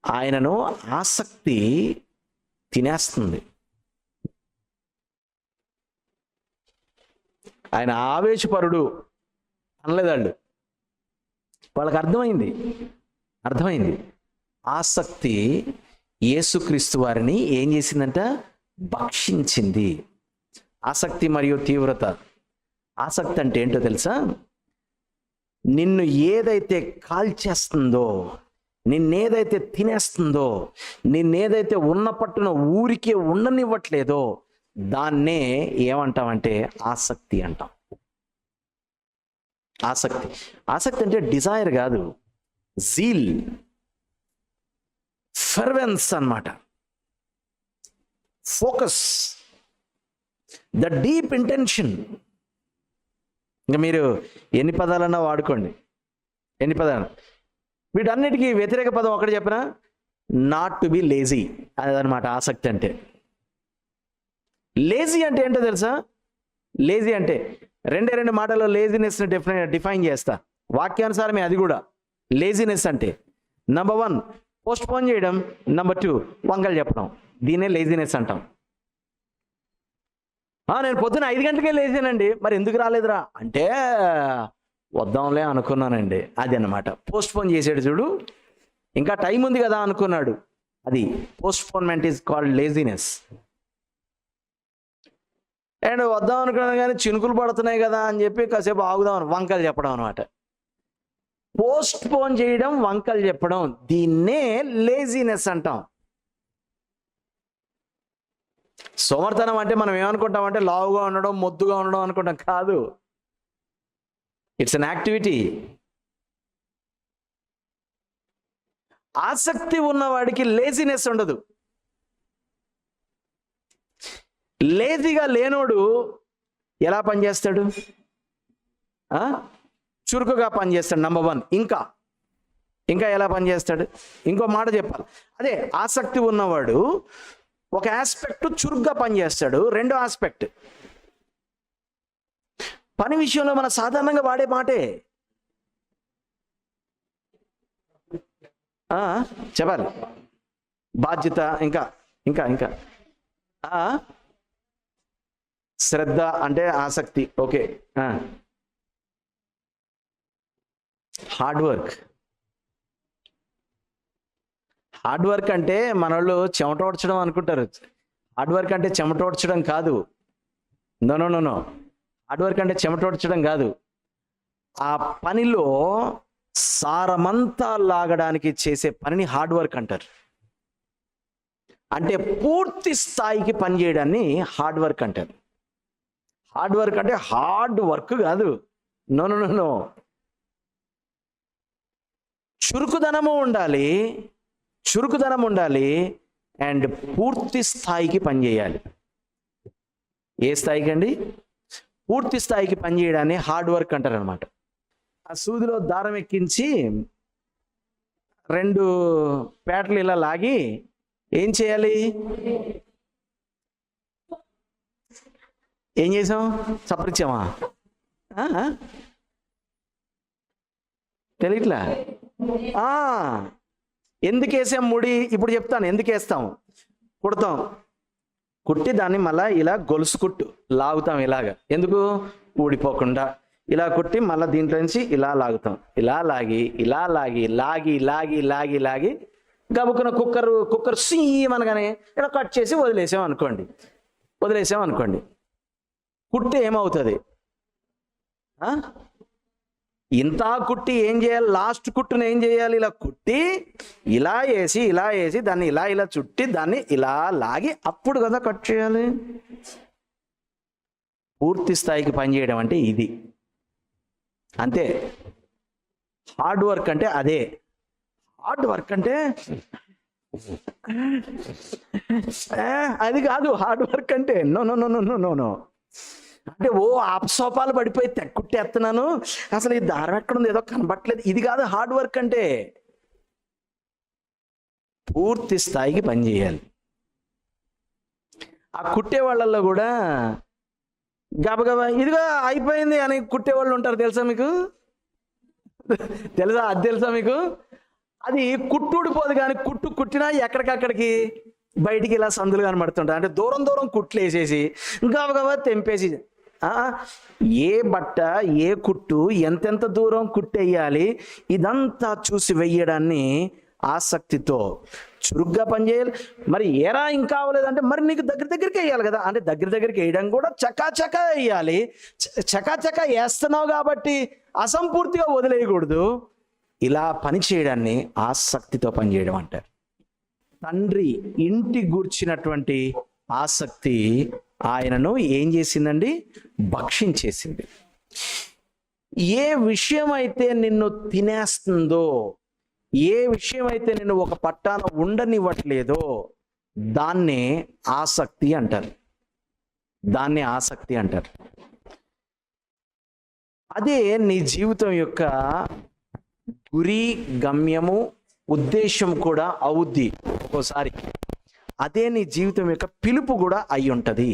ఆయనను ఆసక్తి తినేస్తుంది. ఆయన ఆవేశపరుడు అనలేదాళ్ళు, వాళ్ళకి అర్థమైంది. ఆసక్తి యేసుక్రీస్తు వారిని ఏం చేసిందంట? భక్షించింది. ఆసక్తి మరియు తీవ్రత. ఆసక్తి అంటే ఏంటో తెలుసా? నిన్ను ఏదైతే కాల్చేస్తుందో, నిన్నేదైతే తినేస్తుందో, నిన్నేదైతే ఉన్న పట్టున ఊరికే ఉండనివ్వట్లేదో దాన్నే ఏమంటామంటే ఆసక్తి అంటాం. ఆసక్తి అంటే డిజైర్ కాదు, జీల్, ఫెర్వెన్స్ అన్నమాట. Focus, the deep intention. ఇంకా మీరు ఎన్ని పదాలన్నా వాడుకోండి, ఎన్ని పదాలు. వీటన్నిటికీ వ్యతిరేక పదం ఒకటి చెప్పినా, నాట్ టు బి లేజీ అదనమాట ఆసక్తి అంటే. లేజీ అంటే ఏంటో తెలుసా? లేజీ అంటే రెండు మాటల్లో లేజినెస్ని డిఫైన్ చేస్తా, వాక్యానుసారమే. అది కూడా లేజినెస్ అంటే నంబర్ 1 పోస్ట్ పోన్ చేయడం, నంబర్ 2 వంకలు చెప్పడం. దీన్నే లేజినెస్ అంటాం. నేను పొద్దున 5 గంటలకే లేచానండి, మరి ఎందుకు రాలేదురా అంటే వద్దాంలే అనుకున్నానండి. అది అన్నమాట పోస్ట్ పోన్ చేసాడు చూడు, ఇంకా టైం ఉంది కదా అనుకున్నాడు. అది postponement is called laziness. And వద్దాం అనుకున్నాను కానీ చినుకులు పడుతున్నాయి కదా అని చెప్పి కాసేపు ఆగుదాం, వంకలు చెప్పడం అనమాట. పోస్ట్ పోన్ చేయడం, వంకలు చెప్పడం, దీన్నే లేజినెస్ అంటాం. సోమర్తనం అంటే మనం ఏమనుకుంటామంటే లావుగా ఉండడం, మొద్దుగా ఉండడం అనుకుంటాం. కాదు, ఇట్స్ అన్ యాక్టివిటీ. ఆసక్తి ఉన్నవాడికి లేజినెస్ ఉండదు. లేజీగా లేనోడు ఎలా పనిచేస్తాడు? చురుకుగా పనిచేస్తాడు, నంబర్ 1. ఇంకా ఎలా పనిచేస్తాడు? ఇంకో మాట చెప్పాలి. అదే ఆసక్తి ఉన్నవాడు ఒక ఆస్పెక్ట్ చురుగ్గా పనిచేస్తాడు. రెండో ఆస్పెక్ట్, పని విషయంలో మన సాధారణంగా వాడే మాటే చెప్పాలి. బాధ్యత, ఇంకా శ్రద్ధ అంటే ఆసక్తి. ఓకే. హార్డ్ వర్క్ అంటే మనోళ్ళు చెమటోడ్చడం అనుకుంటారు. హార్డ్ వర్క్ అంటే చెమటోడ్చడం కాదు. నో. హార్డ్ వర్క్ అంటే చెమటోడ్చడం కాదు. ఆ పనిలో సారమంతా లాగడానికి చేసే పనిని హార్డ్ వర్క్ అంటారు. అంటే పూర్తి స్థాయికి పనిచేయడాన్ని హార్డ్ వర్క్ అంటారు. హార్డ్ వర్క్ అంటే హార్డ్ వర్క్ కాదు. నో. చురుకుదనము ఉండాలి అండ్ పూర్తి స్థాయికి పనిచేయాలి. ఏ స్థాయికి అండి? పూర్తి స్థాయికి పనిచేయడాన్ని హార్డ్ వర్క్ అంటారు అనమాట. ఆ సూదిలో దారం ఎక్కించి 2 పేటలు ఇలా లాగి ఏం చేయాలి? ఏం చేసాం? చప్పరిచ్చామా? తెలియట్లా? ఎందుకు వేసాం ముడి? ఇప్పుడు చెప్తాను ఎందుకు వేస్తాం. కుట్టి దాన్ని మళ్ళా ఇలా గొలుసు కుట్టు లాగుతాం. ఇలాగా ఎందుకు? ఊడిపోకుండా ఇలా కుట్టి మళ్ళీ దీంట్లో నుంచి ఇలా లాగుతాం. ఇలా లాగి గబుకున్న కుక్కర్ సీమనగానే ఇలా కట్ చేసి వదిలేసాం అనుకోండి. కుట్టి ఏమవుతుంది? ఇంత కుట్టి ఏం చేయాలి? లాస్ట్ కుట్టును ఏం చేయాలి? ఇలా కుట్టి ఇలా వేసి దాన్ని ఇలా చుట్టి దాన్ని ఇలా లాగి అప్పుడు కదా కట్ చేయాలి. పూర్తి స్థాయికి పనిచేయడం అంటే ఇది. అంతే. హార్డ్ వర్క్ అంటే అదే. హార్డ్ వర్క్ అంటే అది కాదు హార్డ్ వర్క్ అంటే. No no no no no no no అంటే ఆపసోపాలు పడిపోయి తెక్కుట్టేస్తున్నాను, అసలు ఈ దారం ఎక్కడుంది ఏదో కనబట్టలేదు, ఇది కాదు హార్డ్ వర్క్ అంటే. పూర్తి స్థాయికి పనిచేయాలి. ఆ కుట్టే వాళ్ళల్లో కూడా గబగబా ఇదిగా అయిపోయింది అని కుట్టేవాళ్ళు ఉంటారు, తెలుసా మీకు? తెలుసా? అది తెలుసా మీకు? అది కుట్టుడిపోదు, కానీ కుట్టినా ఎక్కడికక్కడికి బయటికి ఇలా సందులు కనబడుతుంటాయి. అంటే దూరం దూరం కుట్లు వేసేసి గబగబా తెంపేసి, ఏ బట్ట ఏ కుట్టు ఎంతెంత దూరం కుట్టేయాలి ఇదంతా చూసి వెయ్యడాన్ని ఆసక్తితో చురుగ్గా పనిచేయాలి. మరి ఏరా ఇంకా అవ్వలేదంటే మరి నీకు దగ్గరికి వేయాలి కదా, అంటే దగ్గరికి వేయడం కూడా చకాచకా వేయాలి. చకాచకా వేస్తున్నావు కాబట్టి అసంపూర్తిగా వదిలేయకూడదు. ఇలా పని చేయడాన్ని ఆసక్తితో పనిచేయడం అంటారు. తండ్రి ఇంటి గూర్చినటువంటి ఆసక్తి ఆయనను ఏం చేసిందండి? భక్షించేసింది. ఏ విషయం అయితే నిన్ను తినేస్తుందో, ఏ విషయం అయితే నిన్ను ఒక పట్టాన ఉండనివ్వట్లేదో దాన్నే ఆసక్తి అంటారు. దాన్నే ఆసక్తి అంటారు. అదే నీ జీవితం యొక్క గురి, గమ్యము, ఉద్దేశం కూడా అవుద్ది ఒక్కోసారి. అదే నీ జీవితం యొక్క పిలుపు కూడా అయి ఉంటుంది.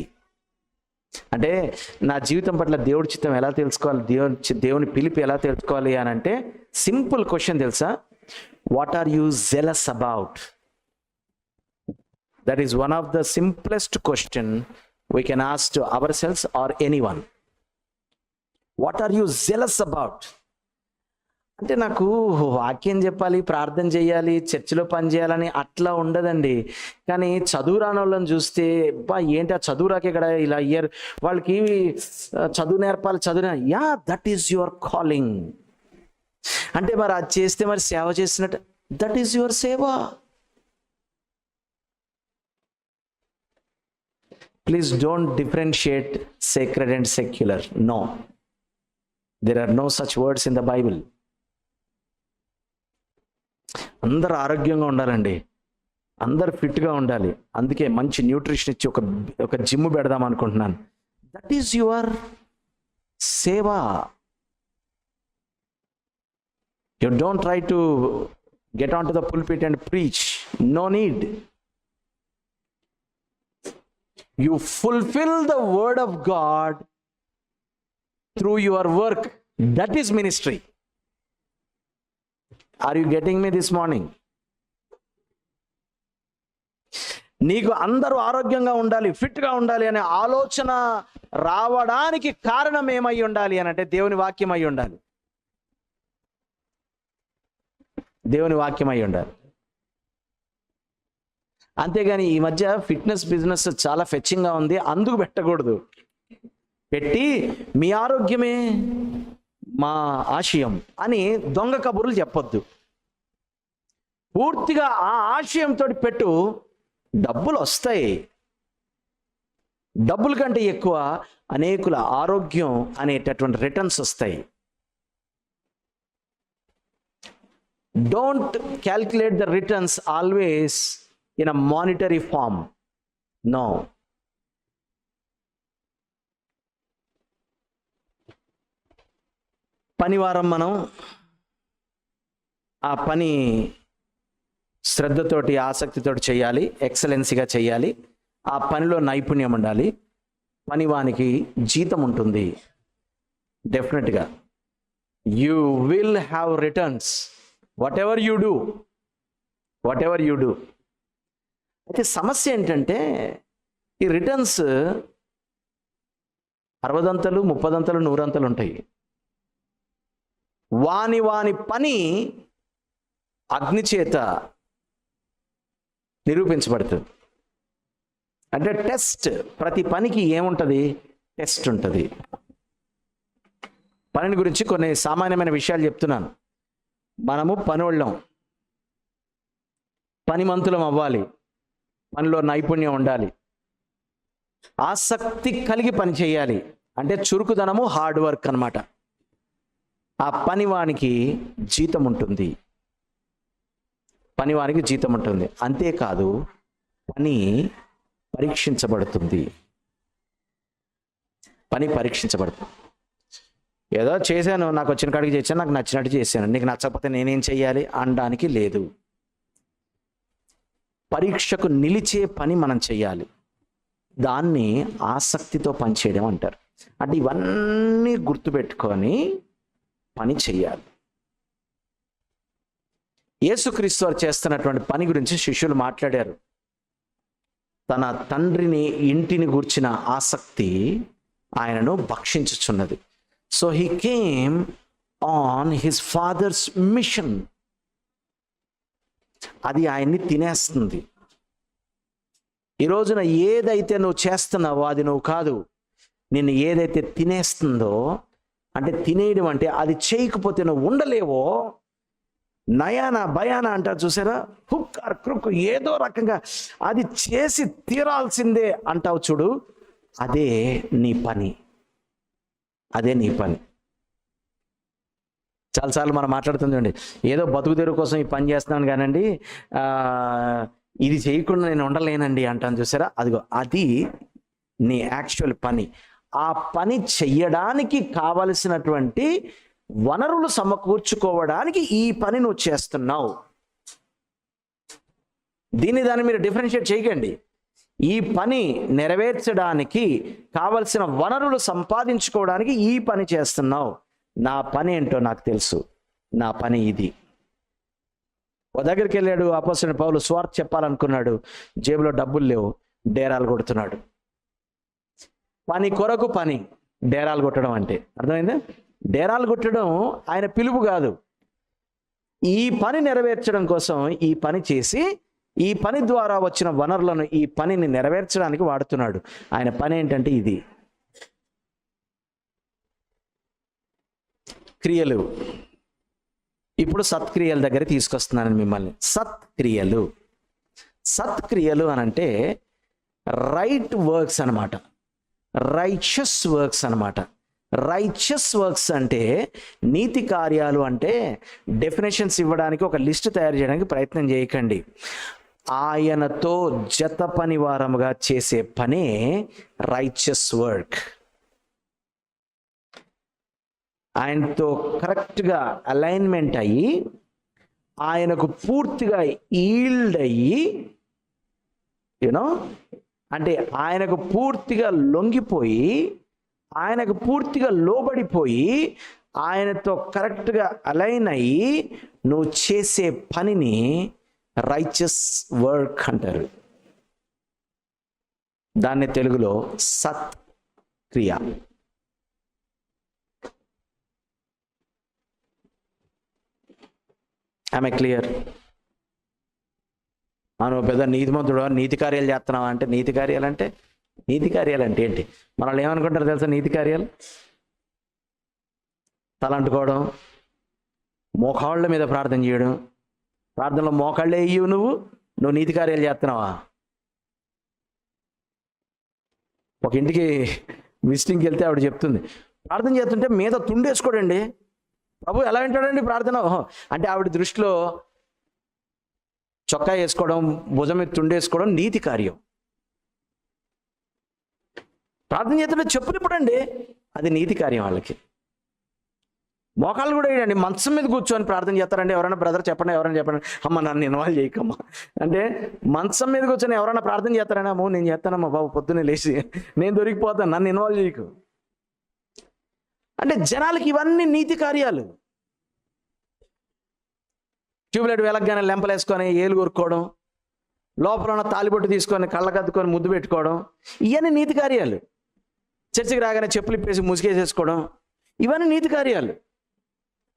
అంటే నా జీవితం పట్ల దేవుడి చిత్తం ఎలా తెలుసుకోవాలి, దేవుని పిలుపు ఎలా తెలుసుకోవాలి అని అంటే సింపుల్ క్వశ్చన్ తెలుసా? What are you jealous about? That is one of the simplest question we can ask to our selves or anyone. What are you jealous about? అంటే నాకు వాక్యం చెప్పాలి, ప్రార్థన చేయాలి, చర్చిలో పని చేయాలని అట్లా ఉండదండి. కానీ చదువు రాని వాళ్ళని చూస్తే ఏంటి ఆ చదువు రాకే ఇక్కడ ఇలా అయ్యారు, వాళ్ళకి చదువు నేర్పాలి, ya that is your calling. అంటే మరి అది చేస్తే మరి సేవ చేసినట్టు, దట్ ఈస్ యువర్ సేవ. Please don't differentiate sacred and secular. No, there are no such words in the Bible. అందరు ఆరోగ్యంగా ఉండాలండి, అందరు ఫిట్గా ఉండాలి. అందుకే మంచి న్యూట్రిషన్ ఇచ్చి ఒక జిమ్ పెడదాం అనుకుంటున్నాను. దట్ ఈస్ యువర్ సేవ. You don't try to get on to the pulpit and preach. No need. You fulfil the word of God through your work. That is ministry. Are you getting me this morning? నీకు అందరూ ఆరోగ్యంగా ఉండాలి, ఫిట్గా ఉండాలి అనే ఆలోచన రావడానికి కారణం ఏమై ఉండాలి అని అంటే దేవుని వాక్యం అయి ఉండాలి. దేవుని వాక్యం అయి ఉండాలి. అంతేగాని ఈ మధ్య ఫిట్నెస్ బిజినెస్ చాలా ఫెచ్చింగ్గా ఉంది, అందుకు పెట్టకూడదు. పెట్టి మీ ఆరోగ్యమే మా ఆశయం అని దొంగ కబుర్లు చెప్పొద్దు. పూర్తిగా ఆ ఆశయంతో పెట్టు, డబ్బులు వస్తాయి. డబ్బుల కంటే ఎక్కువ అనేకుల ఆరోగ్యం అనేటటువంటి రిటర్న్స్ వస్తాయి. Don't calculate the returns always in a monetary form. No. పనివారం మనం ఆ పని శ్రద్ధతోటి, ఆసక్తితోటి చేయాలి, ఎక్సలెన్సీగా చేయాలి. ఆ పనిలో నైపుణ్యం ఉండాలి. పనివానికి జీతం ఉంటుంది డెఫినెట్గా. You will have returns what ever you do. అయితే సమస్య ఏంటంటే ఈ రిటర్న్స్ 60 అంతలు, 30 అంతలు, 100 అంతలు ఉంటాయి. వాని పని అగ్ని చేత నిరూపించబడుతుంది. అంటే టెస్ట్, ప్రతి పనికి ఏముంటుంది? టెస్ట్ ఉంటుంది. పనిని గురించి కొన్ని సామాన్యమైన విషయాలు చెప్తున్నాను. మనము పనోళ్ళం, పనిమంతులం అవ్వాలి, పనిలో నైపుణ్యం ఉండాలి, ఆసక్తి కలిగి పని చేయాలి. అంటే చురుకుదనము, హార్డ్ వర్క్ అన్నమాట. ఆ పనివానికి జీతం ఉంటుంది. పనివానికి జీతం ఉంటుంది. అంతేకాదు పని పరీక్షించబడుతుంది. పని పరీక్షించబడుతుంది. ఏదో చేశాను, నాకు వచ్చిన కాడికి చేశాను, నాకు నచ్చినట్టు చేశాను, నీకు నచ్చకపోతే నేనేం చెయ్యాలి అనడానికి లేదు. పరీక్షకు నిలిచే పని మనం చెయ్యాలి. దాన్ని ఆసక్తితో పనిచేయడం అంటారు. అంటే ఇవన్నీ గుర్తుపెట్టుకొని పని చెయ్యాలి. యేసుక్రీస్తు వారు చేస్తున్నటువంటి పని గురించి శిష్యులు మాట్లాడారు. తన తండ్రిని, ఇంటిని గూర్చిన ఆసక్తి ఆయనను భక్షించుచున్నది. So he came on his father's mission. అది ఆయన్ని తినేస్తుంది. ఈ రోజున ఏదైతే నువ్వు చేస్తున్నావో అది నువ్వు కాదు, నిన్ను ఏదైతే తినేస్తుందో, అంటే తినేయడం అంటే అది చేయకపోతే నువ్వు ఉండలేవో, నయాన భయాన అంటారు చూసారా, హుక్ ఆర్ క్రుక్, ఏదో రకంగా అది చేసి తీరాల్సిందే అంటావు చూడు, అదే నీ పని. అదే నీ పని. చాలాసార్లు మనం మాట్లాడుతుందండి, ఏదో బతుకు తెరువు కోసం ఈ పని చేస్తున్నాను కానండి, ఇది చేయకుండా నేను ఉండలేనండి అంటాను చూసారా, అదిగో అది నీ యాక్చువల్ పని. ఆ పని చెయ్యడానికి కావలసినటువంటి వనరులు సమకూర్చుకోవడానికి ఈ పని నువ్వు చేస్తున్నావు. దాన్ని మీరు డిఫరెన్షియేట్ చేయకండి. ఈ పని నెరవేర్చడానికి కావలసిన వనరులు సంపాదించుకోవడానికి ఈ పని చేస్తున్నావు. నా పని ఏంటో నాకు తెలుసు, నా పని ఇది. ఓ దగ్గరికి వెళ్ళాడు అపోస్తలుడైన పౌలు, స్వార్థ చెప్పాలనుకున్నాడు, జేబులో డబ్బులు లేవు, డేరాలు కొడుతున్నాడు. పని కొరకు పని, డేరాలు కొట్టడం అంటే అర్థమైందా? డేరాలు కొట్టడం ఆయన పిలుపు కాదు. ఈ పని నెరవేర్చడం కోసం ఈ పని చేసి, ఈ పని ద్వారా వచ్చిన వనరులను ఈ పనిని నెరవేర్చడానికి వాడుతున్నాడు. ఆయన పని ఏంటంటే ఇది. క్రియలు. ఇప్పుడు సత్క్రియల దగ్గర తీసుకొస్తున్నాను మిమ్మల్ని. సత్క్రియలు అనంటే రైట్ వర్క్స్ అనమాట, రైచియస్ వర్క్స్ అనమాట. రైచియస్ వర్క్స్ అంటే నీతి కార్యాలు. అంటే డెఫినేషన్స్ ఇవ్వడానికి ఒక లిస్ట్ తయారు చేయడానికి ప్రయత్నం చేయకండి. ఆయనతో జత పనివారముగా చేసే పనే రైచియస్ వర్క్. ఆయనతో కరెక్ట్గా అలైన్మెంట్ అయ్యి, ఆయనకు పూర్తిగా ఈల్డ్ అయ్యి, యూనో, అంటే ఆయనకు పూర్తిగా లొంగిపోయి, ఆయనకు పూర్తిగా లోబడిపోయి, ఆయనతో కరెక్ట్గా అలైన్ అయ్యి నువ్వు చేసే పనిని రైచియస్ వర్క్ అంటారు. దాన్ని తెలుగులో సత్క్రియ. ఆమె క్లియర్? మనం పెద్ద నీతిమంతుడు, నీతి కార్యాలు చేస్తున్నావా అంటే, నీతి కార్యాలు అంటే ఏంటి? మనల్ని ఏమనుకుంటారు తెలుసా? నీతి కార్యాలు తలంటుకోవడం, మోకాళ్ళ మీద ప్రార్థన చేయడం. ప్రార్థనలో మోకాళ్ళే ఇయ్యవు, నువ్వు నీతి కార్యాలు చేస్తున్నావా? ఒక ఇంటికి విజిటింగ్కి వెళ్తే ఆవిడ చెప్తుంది, ప్రార్థన చేస్తుంటే మీద తుండేసుకోడండి. ప్రభు ఎలా వింటాడండి ప్రార్థన? అంటే ఆవిడ దృష్టిలో చొక్కా వేసుకోవడం, భుజం మీద తుండేసుకోవడం నీతి కార్యం. ప్రార్థన చేస్తుంటే చెప్పులు ఇప్పుడండి, అది నీతి కార్యం. వాళ్ళకి మోకాళ్ళు కూడా వేయండి, మంచం మీద కూర్చొని ప్రార్థన చేస్తారండి. ఎవరైనా బ్రదర్ చెప్పండి, ఎవరైనా చెప్పండి. అమ్మ నన్ను ఇన్వాల్వ్ చేయకమ్మా అంటే, మంచం మీద కూర్చొని ఎవరైనా ప్రార్థన చేస్తారని, అమ్మో నేను చేస్తానమ్మా బాబు, పొద్దున్నే లేచి నేను దొరికిపోతాను, నన్ను ఇన్వాల్వ్ చేయకు అంటే జనాలకి ఇవన్నీ నీతి కార్యాలు. ట్యూబ్లైట్ వెలగ్గానే లెంపలేసుకొని ఏలు కొరుక్కోవడం, లోపల ఉన్న తాలిబొట్టు తీసుకొని కళ్ళకద్దుకొని ముద్దు పెట్టుకోవడం, ఇవన్నీ నీతి కార్యాలు. చర్చికి రాగానే చెప్పులు ఇప్పేసి ముసుగేసేసుకోవడం, ఇవన్నీ నీతి కార్యాలు.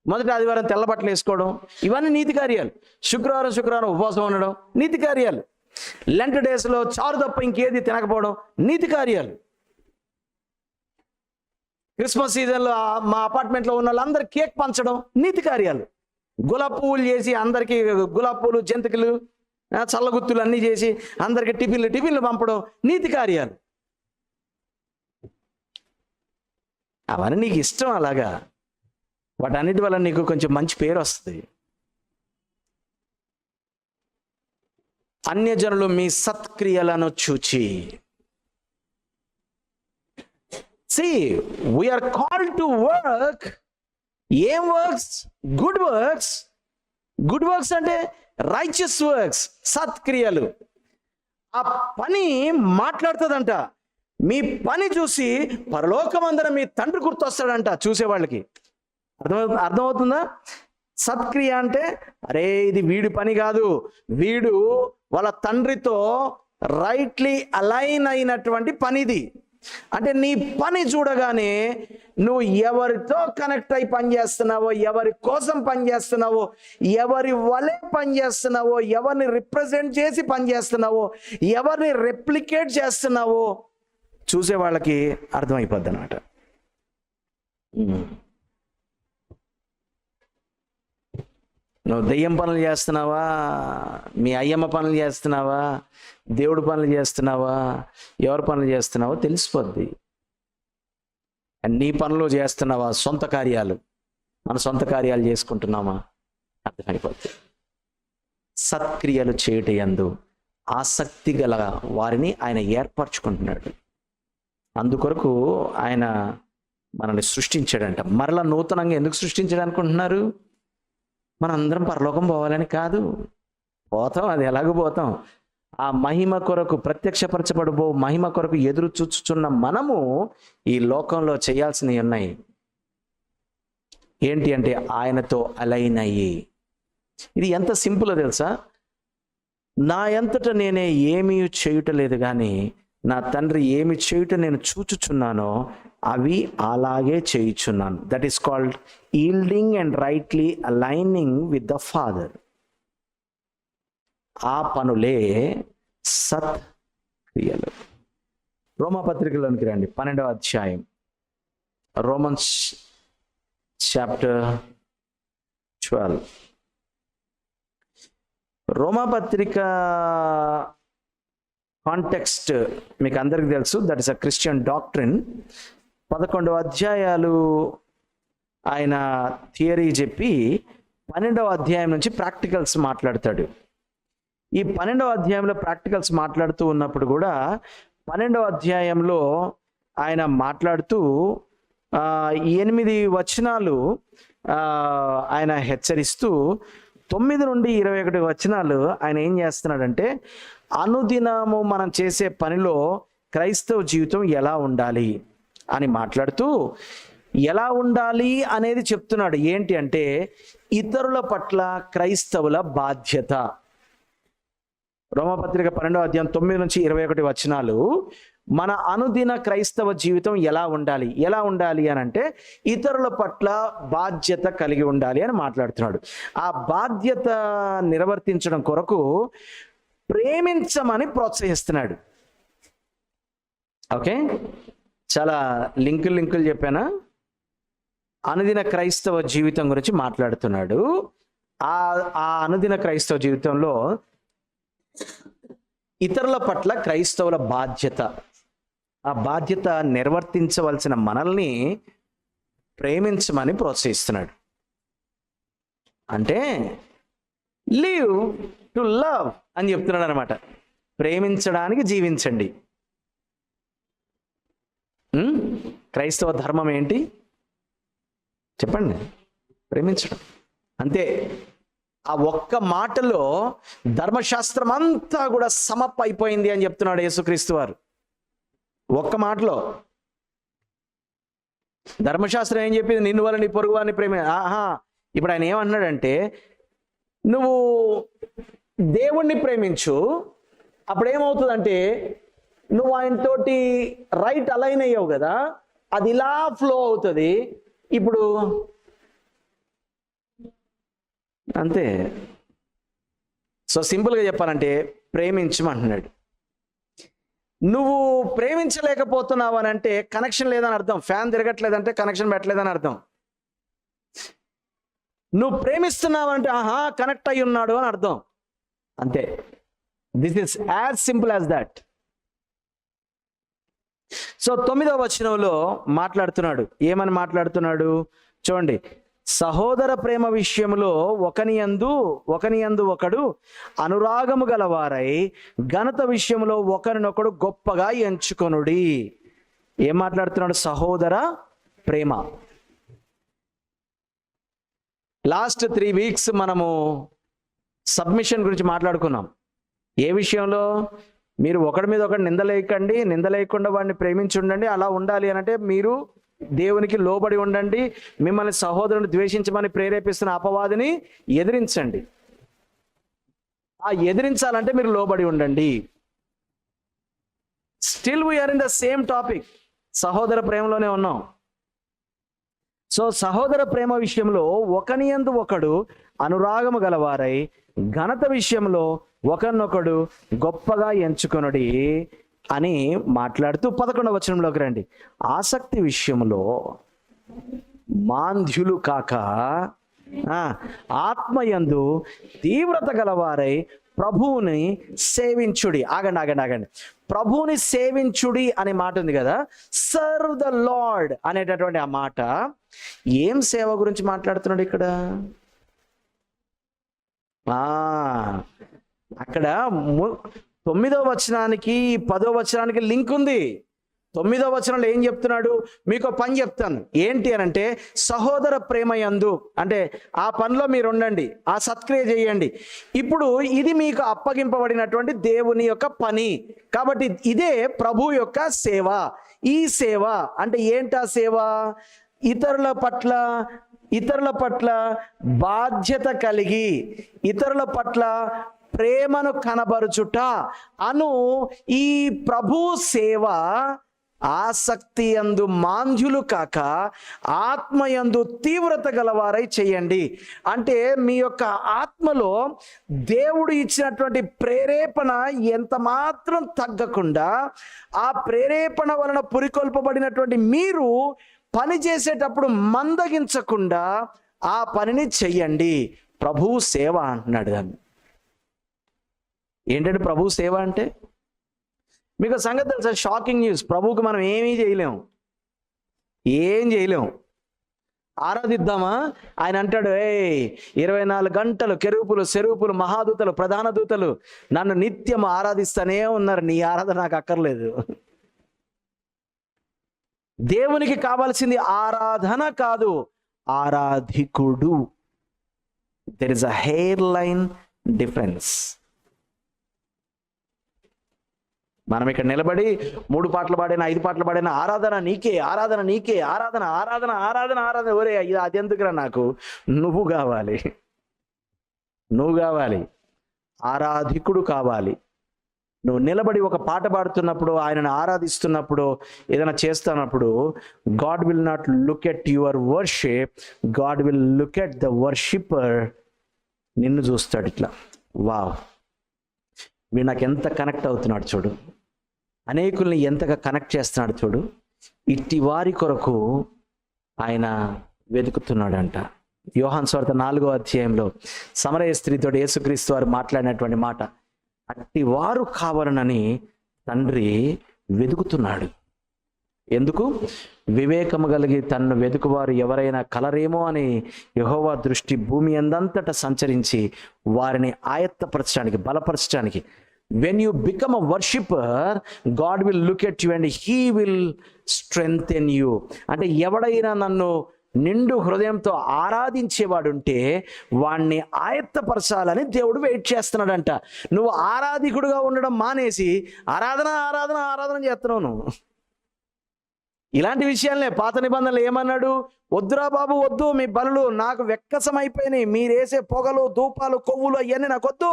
మొదటి ఆదివారం తెల్ల బట్టలు వేసుకోవడం, ఇవన్నీ నీతి కార్యాలు. శుక్రవారం ఉపవాసం ఉండడం నీతి కార్యాలు. లెంట్ డేస్లో చారు తప్ప ఇంకేది తినకపోవడం నీతి కార్యాలు. క్రిస్మస్ సీజన్లో మా అపార్ట్మెంట్లో ఉన్న వాళ్ళందరూ కేక్ పంచడం నీతి కార్యాలు. గులాబీ పువ్వులు చేసి అందరికీ గులాబీ పువ్వులు, జంతికలు, చల్లగుత్తులు అన్నీ చేసి అందరికీ టిఫిన్లు పంపడం నీతి కార్యాలు. అవన్నీ నీకు ఇష్టం, అలాగా వాటన్నిటి వల్ల నీకు కొంచెం మంచి పేరు వస్తుంది. అన్యజనులు మీ సత్క్రియలను చూచి. See, we are called to work. ఏం works? Good works. Good works అంటే రైచియస్ వర్క్స్, సత్క్రియలు. ఆ పని మాట్లాడుతుందంట. మీ పని చూసి పరలోకమందర మీ తండ్రి గుర్తొస్తాడంట చూసేవాళ్ళకి. అర్థమవుతుందా? సత్క్రియ అంటే అరే ఇది వీడి పని కాదు, వీడు వాళ్ళ తండ్రితో రైట్లీ అలైన్ అయినటువంటి పనిది. అంటే నీ పని చూడగానే నువ్వు ఎవరితో కనెక్ట్ అయి పనిచేస్తున్నావో, ఎవరి కోసం పనిచేస్తున్నావో, ఎవరి వలె పనిచేస్తున్నావో, ఎవరిని రిప్రజెంట్ చేసి పనిచేస్తున్నావో, ఎవరిని రెప్లికేట్ చేస్తున్నావో చూసే వాళ్ళకి అర్థమైపోద్ది అన్నమాట. నువ్వు దెయ్యం పనులు చేస్తున్నావా, మీ అయ్యమ్మ పనులు చేస్తున్నావా, దేవుడు పనులు చేస్తున్నావా, ఎవరి పనులు చేస్తున్నావో తెలిసిపోద్ది. నీ పనులు చేస్తున్నావా, సొంత కార్యాలు, మన సొంత కార్యాలు చేసుకుంటున్నామా అర్థమైపోద్ది. సత్క్రియలు చేయుట యందు ఆసక్తి గల వారిని ఆయన ఏర్పరచుకుంటున్నాడు. అందుకొరకు ఆయన మనల్ని సృష్టించాడంట. మరలా నూతనంగా ఎందుకు సృష్టించాడు అనుకుంటున్నారు? మనందరం పరలోకం పోవాలని కాదు. పోతాం, అది ఎలాగో పోతాం. ఆ మహిమ కొరకు, ప్రత్యక్షపరచబడబో మహిమ కొరకు ఎదురు చూచుచున్న మనము ఈ లోకంలో చేయాల్సినవి ఉన్నాయి. ఏంటి అంటే ఆయనతో అలైన్ అయ్యి. ఇది ఎంత సింపుల్ తెలుసా? నా అంతటా నేనే ఏమీ చేయుటలేదు కానీ నా తండ్రి ఏమి చేయుట నేను చూచుచున్నానో అవి అలాగే చేయుచున్నాను. That is called yielding and rightly aligning with the father. ఆ పనులే సత్క్రియలు. రోమాపత్రికలోనికి రండి, 12వ అధ్యాయం, రోమన్స్ చాప్టర్ 12. రోమాపత్రిక కాంటెక్స్ట్ మీకు అందరికి తెలుసు. That is a Christian doctrine. 11 అధ్యాయాలు ఆయన థియరీ చెప్పి 12వ అధ్యాయం నుంచి ప్రాక్టికల్స్ మాట్లాడతాడు. ఈ 12వ అధ్యాయంలో ప్రాక్టికల్స్ మాట్లాడుతూ ఉన్నప్పుడు కూడా 12వ అధ్యాయంలో ఆయన మాట్లాడుతూ 8 వచనాలు ఆయన హెచ్చరిస్తూ 9 నుండి 21 వచనాలు ఆయన ఏం చేస్తున్నాడంటే అనుదినము మనం చేసే పనిలో క్రైస్తవ జీవితం ఎలా ఉండాలి అని మాట్లాడుతూ ఎలా ఉండాలి అనేది చెప్తున్నాడు. ఏంటి అంటే ఇతరుల పట్ల క్రైస్తవుల బాధ్యత. రోమపత్రిక 12వ అధ్యాయం 9 నుంచి 21 వచనాలు మన అనుదిన క్రైస్తవ జీవితం ఎలా ఉండాలి, ఎలా ఉండాలి అని అంటే ఇతరుల పట్ల బాధ్యత కలిగి ఉండాలి అని మాట్లాడుతున్నాడు. ఆ బాధ్యత నిర్వర్తించడం కొరకు ప్రేమించమని ప్రోత్సహిస్తున్నాడు. ఓకే, చాలా లింకులు చెప్పానా? అనుదిన క్రైస్తవ జీవితం గురించి మాట్లాడుతున్నాడు. ఆ అనుదిన క్రైస్తవ జీవితంలో ఇతరుల పట్ల క్రైస్తవుల బాధ్యత, ఆ బాధ్యత నిర్వర్తించవలసిన మనల్ని ప్రేమించమని ప్రోత్సహిస్తున్నాడు. అంటే లివ్ టు లవ్ అని చెప్తున్నాడు అనమాట. ప్రేమించడానికి జీవించండి. క్రైస్తవ ధర్మం ఏంటి చెప్పండి? ప్రేమించడం. అంతే. ఆ ఒక్క మాటలో ధర్మశాస్త్రం అంతా కూడా సమప్ అయిపోయింది అని చెప్తున్నాడు యేసుక్రీస్తు వారు. ఒక్క మాటలో ధర్మశాస్త్రం ఏం చెప్పింది? నిన్ను వల్ల నీ పొరుగు వారిని ప్రేమ. ఇప్పుడు ఆయన ఏమన్నాడంటే నువ్వు దేవుణ్ణి ప్రేమించు, అప్పుడు ఏమవుతుందంటే నువ్వు ఆయనతోటి రైట్ అలైన్ అయ్యావు కదా, అది ఇలా ఫ్లో అవుతుంది. ఇప్పుడు అంతే. సో సింపుల్గా చెప్పాలంటే ప్రేమించమంటున్నాడు. నువ్వు ప్రేమించలేకపోతున్నావు అని అంటే కనెక్షన్ లేదని అర్థం. ఫ్యాన్ తిరగట్లేదంటే కనెక్షన్ పెట్టలేదని అర్థం. నువ్వు ప్రేమిస్తున్నావు అంటే కనెక్ట్ అయి ఉన్నాడు అని అర్థం. అంతే. This is as simple as that. So 9వ వచనంలో మాట్లాడుతున్నాడు. ఏమని మాట్లాడుతున్నాడు చూడండి. సహోదర ప్రేమ విషయంలో ఒకని యందు ఒకడు అనురాగము గలవారై ఘనత విషయంలో ఒకరినొకడు గొప్పగా ఎంచుకొనుడి. ఏం మాట్లాడుతున్నాడు? సహోదర ప్రేమ. లాస్ట్ 3 వీక్స్ మనము సబ్మిషన్ గురించి మాట్లాడుకున్నాం. ఏ విషయంలో? మీరు ఒకడి మీద ఒకటి నిందలేయకండి, నిందలేయకుండా వాడిని ప్రేమించి ఉండండి. అలా ఉండాలి అనంటే మీరు దేవునికి లోబడి ఉండండి. మిమ్మల్ని సహోదరుని ద్వేషించమని ప్రేరేపిస్తున్న అపవాదిని ఎదిరించండి. ఆ ఎదిరించాలంటే మీరు లోబడి ఉండండి. Still we are in the same topic, సహోదర ప్రేమలోనే ఉన్నాం. సో సహోదర ప్రేమ విషయంలో ఒకని యందు ఒకడు అనురాగము గలవారై ఘనత విషయంలో ఒకరినొకడు గొప్పగా ఎంచుకొనుడి అని మాట్లాడుతూ 11వ వచనంలోకి రండి. ఆసక్తి విషయంలో మాంద్యులు కాక ఆత్మయందు తీవ్రత గలవారై ప్రభువుని సేవించుడి. ఆగండి. ప్రభువుని సేవించుడి అనే మాట ఉంది కదా, సర్వ్ ద లార్డ్ అనేటటువంటి ఆ మాట ఏం సేవ గురించి మాట్లాడుతున్నాడు ఇక్కడ? అక్కడ 9వ వచనానికి 10వ వచనానికి లింక్ ఉంది. 9వ వచనంలో ఏం చెప్తున్నాడు? మీకు పని చెప్తాను. ఏంటి అని అంటే, సహోదర ప్రేమ యందు అంటే ఆ పనిలో మీరు ఉండండి, ఆ సత్క్రియ చేయండి. ఇప్పుడు ఇది మీకు అప్పగింపబడినటువంటి దేవుని యొక్క పని కాబట్టి ఇదే ప్రభు యొక్క సేవ. ఈ సేవ అంటే ఏంటా సేవ? ఇతరుల పట్ల బాధ్యత కలిగి ఇతరుల పట్ల ప్రేమను కనబరుచుట అను ఈ ప్రభు సేవ ఆసక్తి యందు మాంద్యులు కాక ఆత్మయందు తీవ్రత గలవారై చేయండి. అంటే మీ యొక్క ఆత్మలో దేవుడు ఇచ్చినటువంటి ప్రేరేపణ ఎంత మాత్రం తగ్గకుండా ఆ ప్రేరేపణ వలన పురికొల్పబడినటువంటి మీరు పని చేసేటప్పుడు మందగించకుండా ఆ పనిని చెయ్యండి. ప్రభువు సేవ అంటున్నాడు. దాన్ని ఏంటంటే ప్రభు సేవ అంటే మీకు సంగతి తెలుసా? Shocking news. ప్రభువుకి మనం ఏం చేయలేము. ఆరాధిద్దామా? ఆయన అంటాడు, 24 గంటలు కెరూపులు సెరూపులు మహాదూతలు ప్రధాన దూతలు నన్ను నిత్యం ఆరాధిస్తూనే ఉన్నారు, నీ ఆరాధన నాకు అక్కర్లేదు. దేవునికి కావాల్సింది ఆరాధన కాదు, ఆరాధికుడు. There is a hairline difference. మనం ఇక్కడ నిలబడి 3 పాటలు పాడినా 5 పాటలు పాడినా ఆరాధన నీకే, ఆరాధన నీకే, ఆరాధన. ఒరే ఇది అదెందుకురా, నాకు నువ్వు కావాలి, ఆరాధికుడు కావాలి. నువ్వు నిలబడి ఒక పాట పాడుతున్నప్పుడు, ఆయనను ఆరాధిస్తున్నప్పుడు, ఏదైనా చేస్తున్నప్పుడు, God will not look at your worship, God will look at the worshipper. నిన్ను చూస్తాడు ఇట్లా, వావ్ వీడు నాకు ఎంత కనెక్ట్ అవుతున్నాడు చూడు, అనేకుల్ని ఎంతగా కనెక్ట్ చేస్తున్నాడు చూడు. ఇట్టి వారి కొరకు ఆయన వెతుకుతున్నాడంట. యోహాను సువార్త 4వ అధ్యాయంలో సమరయ స్త్రీతో యేసుక్రీస్తు వారు మాట్లాడినటువంటి మాట, అట్టి వారు కావాలనని తండ్రి వెతుకుతున్నాడు. ఎందుకు? వివేకము కలిగి తన్ను వెతుకువారు ఎవరైనా కలరేమో అని యెహోవా దృష్టి భూమి అందంతటా సంచరించి వారిని ఆయత్తపరచడానికి, బలపరచడానికి. When you become a worshipper, God will look at you and He will strengthen you. అంటే ఎవడైనా నన్ను నిండు హృదయంతో ఆరాధించేవాడుంటే వాణ్ణి ఆయత్తపరచాలని దేవుడు వెయిట్ చేస్తున్నాడంట. నువ్వు ఆరాధికుడుగా ఉండడం మానేసి ఆరాధన చేస్తున్నావు నువ్వు. ఇలాంటి విషయాలనే పాత నిబంధనలు ఏమన్నాడు? వద్దురా బాబు వద్దు, మీ బలులు నాకు వెక్కసమైపోయినాయి, మీరేసే పొగలు ధూపాలు కొవ్వులు అవన్నీ నాకు వద్దు.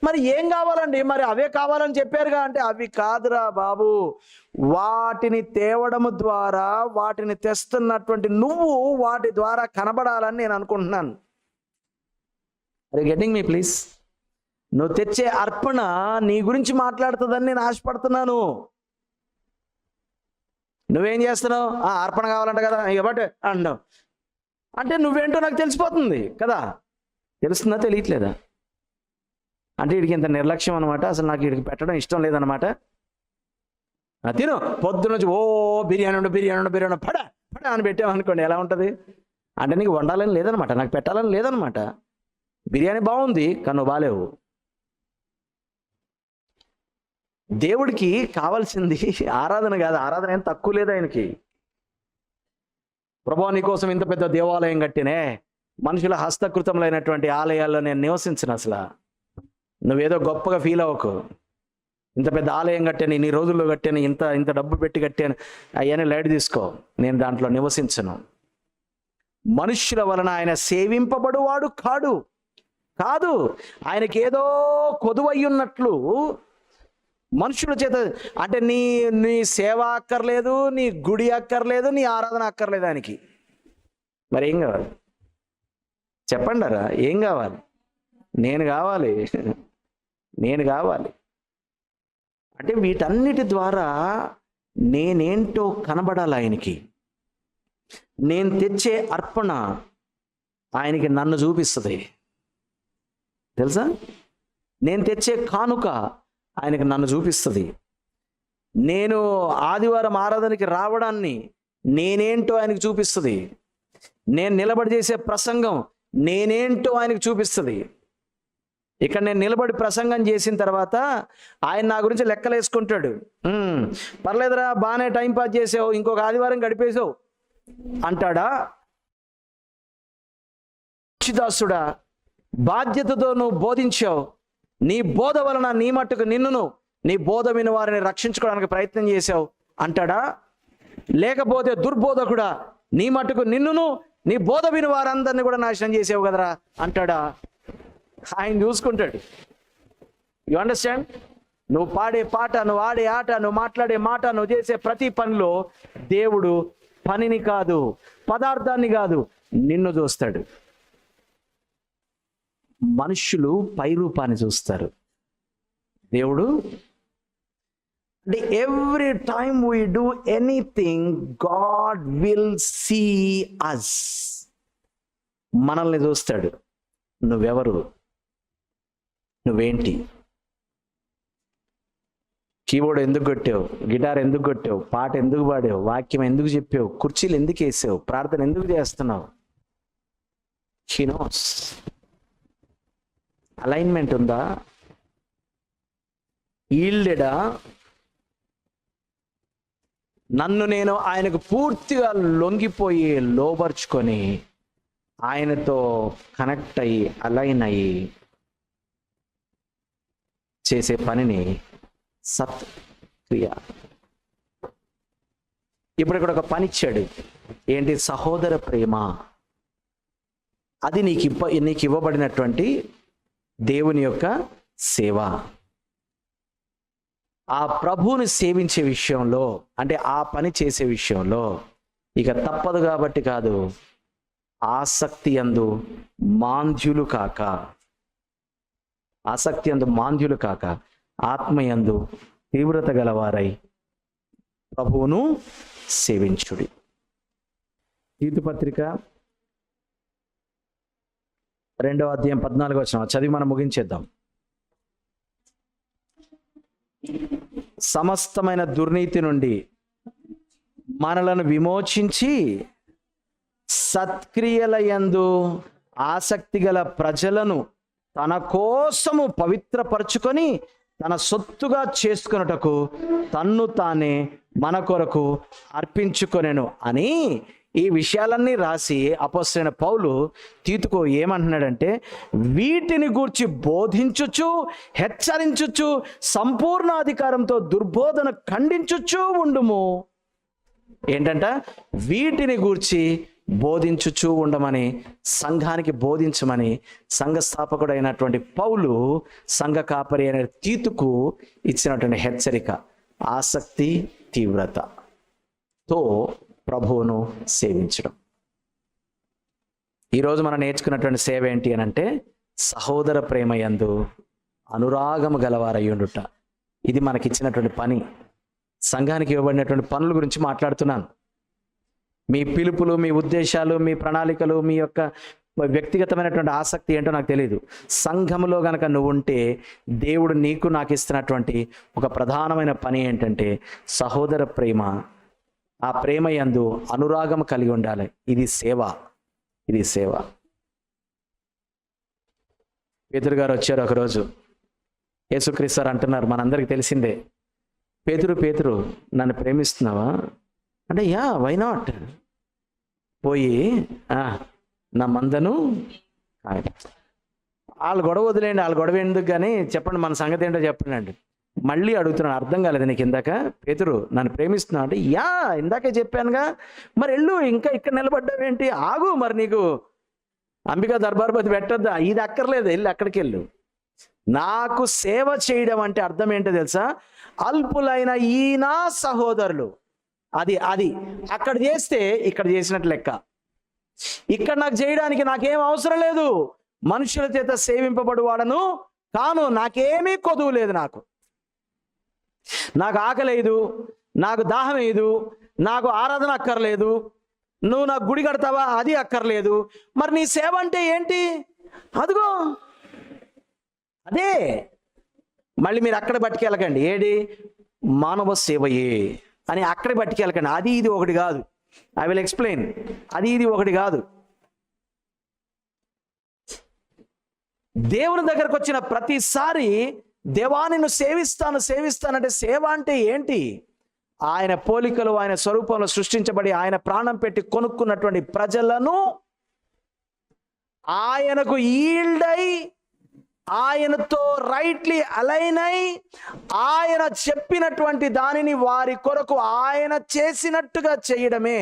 మరి ఏం కావాలండి? మరి అవే కావాలని చెప్పారుగా అంటే అవి కాదురా బాబు, వాటిని తేవడము ద్వారా, వాటిని తెస్తున్నటువంటి నువ్వు వాటి ద్వారా కనబడాలని నేను అనుకుంటున్నాను. Are you getting me please? నువ్వు తెచ్చే అర్పణ నీ గురించి మాట్లాడుతుందని నేను ఆశపడుతున్నాను. నువ్వేం చేస్తున్నావు? అర్పణ కావాలంట కదా ఇవ్వబట్టే అంటావు. అంటే నువ్వేంటో నాకు తెలిసిపోతుంది కదా. తెలుస్తుందా? తెలియట్లేదా? అంటే వీడికి ఇంత నిర్లక్ష్యం అనమాట. అసలు నాకు వీడికి పెట్టడం ఇష్టం లేదనమాట. తిను పొద్దున నుంచి బిర్యానీ పడ అని పెట్టామనుకోండి, ఎలా ఉంటుంది? అంటే నీకు వండాలని లేదనమాట, నాకు పెట్టాలని లేదనమాట. బిర్యానీ బాగుంది కానీ నువ్వు బాలేవు. దేవుడికి కావాల్సింది ఆరాధన కాదు. ఆరాధన ఏం తక్కువ లేదు ఆయనకి. ప్రభువా నీకోసం ఇంత పెద్ద దేవాలయం కట్టినే, మనుషుల హస్తకృతములైనటువంటి ఆలయాల్లో నేను నివసించను. అసలు నువ్వేదో గొప్పగా ఫీల్ అవ్వకు. ఇంత పెద్ద ఆలయం కట్టాను, ఇన్ని రోజుల్లో కట్టాను, ఇంత ఇంత డబ్బు పెట్టి కట్టాను, అవన్నీ లైట్ తీసుకో, నేను దాంట్లో నివసించను. మనుష్యుల వలన ఆయన సేవింపబడువాడు కాదు. ఆయనకి ఏదో కొదువయ్యున్నట్లు మనుషుల చేత, అంటే నీ సేవ అక్కర్లేదు, నీ గుడి అక్కర్లేదు, నీ ఆరాధన అక్కర్లేదు ఆయనకి. మరి ఏం కావాలి చెప్పండారా? ఏం కావాలి? నేను కావాలి. అంటే వీటన్నిటి ద్వారా నేనేంటో కనబడాలి ఆయనకి. నేను తెచ్చే అర్పణ ఆయనకి నన్ను చూపిస్తుంది, తెలుసా? నేను తెచ్చే కానుక ఆయనకి నన్ను చూపిస్తుంది. నేను ఆదివారం ఆరాధనకి రావడాన్ని నేనేంటో ఆయనకు చూపిస్తుంది. నేను నిలబడి చేసే ప్రసంగం నేనేంటో ఆయనకు చూపిస్తుంది. ఇక్కడ నేను నిలబడి ప్రసంగం చేసిన తర్వాత ఆయన నా గురించి లెక్కలు వేసుకుంటాడు. పర్లేదురా, బాగానే టైంపాస్ చేసావు, ఇంకొక ఆదివారం గడిపేసావు అంటాడా? దాసుడా, బాధ్యతతో నువ్వు బోధించావు, నీ బోధ వలన నీ మట్టుకు నిన్నును నీ బోధ విని వారిని రక్షించుకోవడానికి ప్రయత్నం చేసావు అంటాడా? లేకపోతే దుర్బోధకుడా, నీ మట్టుకు నిన్నును నీ బోధ విని వారందరినీ కూడా నాశనం చేసావు కదరా అంటాడా? ఆయన చూసుకుంటాడు. You understand? నువ్వు పాడే పాట, నువ్వు ఆడే ఆట, నువ్వు మాట్లాడే మాట, నువ్వు చేసే ప్రతి పనిలో దేవుడు పనిని కాదు, పదార్థాన్ని కాదు, నిన్ను చూస్తాడు. మనుష్యులు పై రూపాన్ని చూస్తారు, దేవుడు అంటే every time we do anything God will see us. మనల్ని చూస్తాడు. నువ్వెవరు? నువ్వేంటి? కీబోర్డ్ ఎందుకు కొట్టావు? గిటార్ ఎందుకు కొట్టావు? పాట ఎందుకు పాడావు? వాక్యం ఎందుకు చెప్పావు? కుర్చీలు ఎందుకు వేసావు? ప్రార్థన ఎందుకు చేస్తున్నావు? He knows. అలైన్మెంట్ ఉందా? ఈల్డెడా? నన్ను నేను ఆయనకు పూర్తిగా లొంగిపోయి లోబర్చుకొని ఆయనతో కనెక్ట్ అయ్యి అలైన్ అయ్యి చేసే పనిని సత్క్రియ. ఇప్పుడు ఇక్కడ ఒక పని ఇచ్చాడు. ఏంటి? సహోదర ప్రేమ. అది నీకు ఇవ్వబడినటువంటి దేవుని యొక్క సేవ. ఆ ప్రభువుని సేవించే విషయంలో, అంటే ఆ పని చేసే విషయంలో ఇక తప్పదు కాబట్టి కాదు, ఆసక్తి యందు మాంద్యులు కాక, ఆత్మయందు తీవ్రత గలవారై ప్రభువును సేవించుడి. తీతు పత్రిక 2వ అధ్యాయం 14వ వచనం చదివి మనం ముగించేద్దాం. సమస్తమైన దుర్నీతి నుండి మనలను విమోచించి సత్క్రియల యందు ఆసక్తి గల ప్రజలను తన కోసము పవిత్రపరచుకొని తన సొత్తుగా చేసుకొనుటకు తన్ను తానే మన కొరకు అర్పించుకొనెను అని ఈ విషయాలన్నీ రాసి అపోస్తలుడైన పౌలు తీతుకు ఏమంటున్నాడంటే, వీటిని గూర్చి బోధించుచు, హెచ్చరించుచు, సంపూర్ణ అధికారంతో దుర్బోధన ఖండించుచు ఉండుము. ఏంటంట? వీటిని గూర్చి బోధించుచూ ఉండమని, సంఘానికి బోధించమని సంఘ స్థాపకుడైనటువంటి పౌలు సంఘ కాపరి అయిన తీతుకు ఇచ్చినటువంటి హెచ్చరిక. ఆసక్తి, తీవ్రతతో ప్రభువును సేవించడం. ఈరోజు మనం నేర్చుకున్నటువంటి సేవ ఏంటి అని అంటే, సహోదర ప్రేమ యందు అనురాగము గలవారయ్యుండుట. ఇది మనకిచ్చినటువంటి పని. సంఘానికి ఇవ్వబడినటువంటి పనుల గురించి మాట్లాడుతున్నాను. మీ పిలుపులు, మీ ఉద్దేశాలు, మీ ప్రణాళికలు, మీ యొక్క వ్యక్తిగతమైనటువంటి ఆసక్తి ఏంటో నాకు తెలియదు. సంఘములో గనక నువ్వు ఉంటే దేవుడు నీకు నాకు ఇస్తున్నటువంటి ఒక ప్రధానమైన పని ఏంటంటే సహోదర ప్రేమ. ఆ ప్రేమ యందు అనురాగం కలిగి ఉండాలి. ఇది సేవ. ఇది సేవ. పేతురు గారు వచ్చారు ఒకరోజు. యేసుక్రీస్తు సార్ అంటున్నారు, మనందరికి తెలిసిందే, పేతురు నన్ను ప్రేమిస్తున్నావా అంటే, యా వై నాట్, పోయి నా మందను వాళ్ళు గొడవ వదిలేండి, వాళ్ళు గొడవ ఎందుకు కానీ చెప్పండి మన సంగతి ఏంటో చెప్పండి. మళ్ళీ అడుగుతున్నాను, అర్థం కాలేదు నీకు ఇందాక, పేతురు నన్ను ప్రేమిస్తున్నావు అంటే, యా ఇందాకే చెప్పానుగా, మరి వెళ్ళు, ఇంకా ఇక్కడ నిలబడ్డావేంటి, ఆగు, మరి నీకు అంబికా దర్బార్పతి పెట్టొద్దా, ఇది అక్కర్లేదు, వెళ్ళి అక్కడికి వెళ్ళు. నాకు సేవ చేయడం అంటే అర్థం ఏంటో తెలుసా, అల్పులైన ఈ నా సహోదరులు, అది అక్కడ చేస్తే ఇక్కడ చేసినట్టు లెక్క. ఇక్కడ నాకు చేయడానికి నాకేం అవసరం లేదు, మనుషుల చేత సేవింపబడు వాడను కాను, నాకేమీ కొదువు లేదు, నాకు ఆకలేదు, నాకు దాహం లేదు, నాకు ఆరాధన అక్కర్లేదు, నువ్వు నాకు గుడి కడతావా అది అక్కర్లేదు, మరి నీ సేవ అంటే ఏంటి, అదిగో అదే. మళ్ళీ మీరు అక్కడ పట్టుకెళ్ళకండి, ఏడి మానవ సేవయే అని అక్కడ పట్టుకెళ్ళకండి, అది ఇది ఒకటి కాదు. ఐ విల్ ఎక్స్ప్లెయిన్, అది ఇది ఒకటి కాదు. దేవుని దగ్గరకు వచ్చిన ప్రతిసారి దేవా నిన్ను సేవిస్తానంటే సేవ అంటే ఏంటి, ఆయన పోలికలు ఆయన స్వరూపంలో సృష్టించబడి ఆయన ప్రాణం పెట్టి కొనుక్కున్నటువంటి ప్రజలను ఆయనకు ఈల్డై, ఆయనతో రైట్లీ అలైన్ అయి, ఆయన చెప్పినటువంటి దానిని వారి కొరకు ఆయన చేసినట్టుగా చేయడమే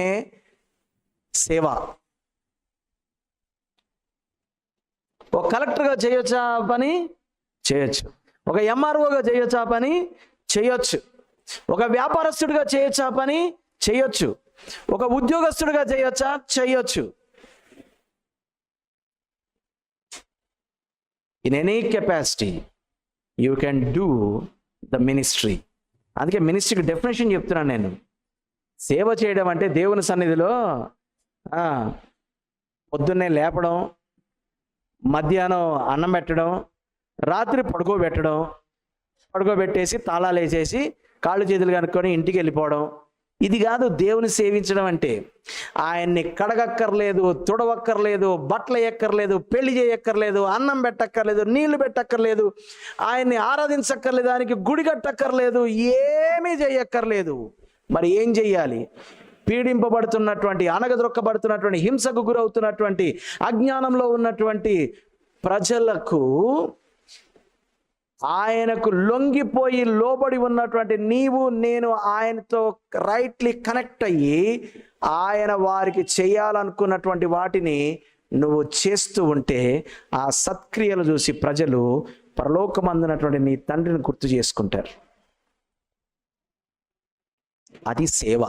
సేవ. ఒక కలెక్టర్గా చేయొచ్చా పని, చేయొచ్చు. ఒక ఎంఆర్ఓగా చేయొచ్చా పని, చేయొచ్చు. ఒక వ్యాపారస్తుడిగా చేయొచ్చా పని, చేయొచ్చు. ఒక ఉద్యోగస్తుడిగా చేయొచ్చా, చేయొచ్చు. In any capacity you can do the ministry. అందుకే మినిస్ట్రీకి డెఫినేషన్ చెప్తున్నాను నేను. సేవ చేయడం అంటే దేవుని సన్నిధిలో పొద్దున్నే లేపడం, మధ్యాహ్నం అన్నం పెట్టడం, రాత్రి పడుకోబెట్టేసి తాళాలు వేసేసి కాళ్ళు చేతులు కనుక్కొని ఇంటికి వెళ్ళిపోవడం. ఇది కాదు దేవుని సేవించడం అంటే. ఆయన్ని కడగక్కర్లేదు, తుడవక్కర్లేదు, బట్టలు ఎక్కర్లేదు, పెళ్లి చేయక్కర్లేదు, అన్నం పెట్టక్కర్లేదు, నీళ్లు పెట్టక్కర్లేదు, ఆయన్ని ఆరాధించక్కర్లేదు, ఆయనకి గుడి కట్టక్కర్లేదు, ఏమీ చేయక్కర్లేదు. మరి ఏం చెయ్యాలి? పీడింపబడుతున్నటువంటి, అనగదొక్కబడుతున్నటువంటి, హింసకు గురవుతున్నటువంటి, అజ్ఞానంలో ఉన్నటువంటి ప్రజలకు ఆయనకు లొంగిపోయి లోబడి ఉన్నటువంటి నీవు నేను ఆయనతో రైట్లీ కనెక్ట్ అయ్యి ఆయన వారికి చేయాలనుకున్నటువంటి వాటిని నువ్వు చేస్తూ ఉంటే ఆ సత్క్రియలు చూసి ప్రజలు పరలోకమందునటువంటి నీ తండ్రిని గుర్తు చేసుకుంటారు. అది సేవ,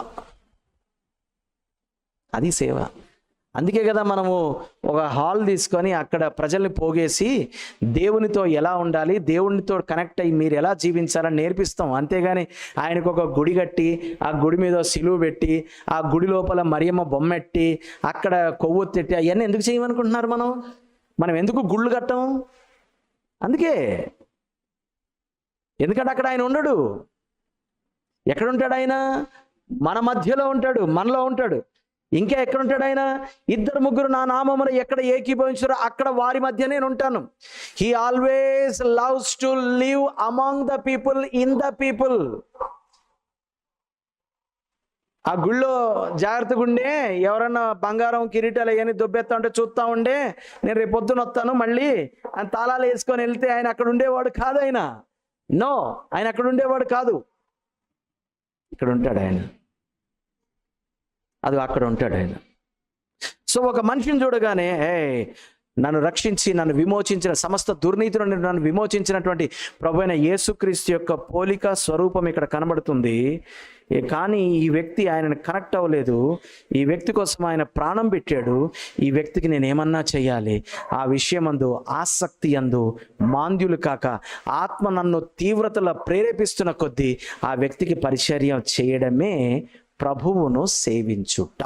అది సేవ. అందుకే కదా మనము ఒక హాల్ తీసుకొని అక్కడ ప్రజల్ని పోగేసి దేవునితో ఎలా ఉండాలి, దేవునితో కనెక్ట్ అయ్యి మీరు ఎలా జీవించాలని నేర్పిస్తాం. అంతేగాని ఆయనకు ఒక గుడి కట్టి ఆ గుడి మీద సిలువ పెట్టి ఆ గుడి లోపల మరియమ్మ బొమ్మెట్టి అక్కడ కొవ్వొత్తి అవన్నీ ఎందుకు చేయమనుకుంటున్నారు? మనం ఎందుకు గుళ్ళు కట్టాం? అందుకే. ఎందుకంటే అక్కడ ఆయన ఉండడు. ఎక్కడుంటాడు ఆయన? మన మధ్యలో ఉంటాడు, మనలో ఉంటాడు. ఇంకా ఎక్కడ ఉంటాడు ఆయన? 2-3 నా నామమున ఎక్కడ ఏకీభవించారో అక్కడ వారి మధ్య నేను ఉంటాను. He always loves to live among the people, in the people. ఆ గుళ్ళో జాగ్రత్తగా ఉండే, ఎవరన్నా బంగారం కిరీటాలు అవన్నీ దొబ్బెత్తా ఉంటే చూస్తా ఉండే, నేను రేపు పొద్దున వస్తాను మళ్ళీ అని తాళాలు వేసుకొని వెళ్తే ఆయన అక్కడ ఉండేవాడు కాదు. ఆయన ఆయన అక్కడ ఉండేవాడు కాదు, ఇక్కడ ఉంటాడు ఆయన. అది అక్కడ ఉంటాడు ఆయన. సో ఒక మనిషిని చూడగానే నన్ను రక్షించి నన్ను విమోచించిన, సమస్త దుర్నీతి నుండి నన్ను విమోచించినటువంటి ప్రభువైన యేసుక్రీస్తు యొక్క పోలిక స్వరూపం ఇక్కడ కనబడుతుంది. కానీ ఈ వ్యక్తి ఆయనను కనెక్ట్ అవ్వలేదు. ఈ వ్యక్తి కోసం ఆయన ప్రాణం పెట్టాడు. ఈ వ్యక్తికి నేను ఏమన్నా చేయాలి, ఆ విషయమందు ఆసక్తి అందు మాంద్యులు కాక ఆత్మ నన్ను తీవ్రతలో ప్రేరేపిస్తున్న కొద్దీ ఆ వ్యక్తికి పరిచర్య చేయడమే ప్రభువును సేవించుట.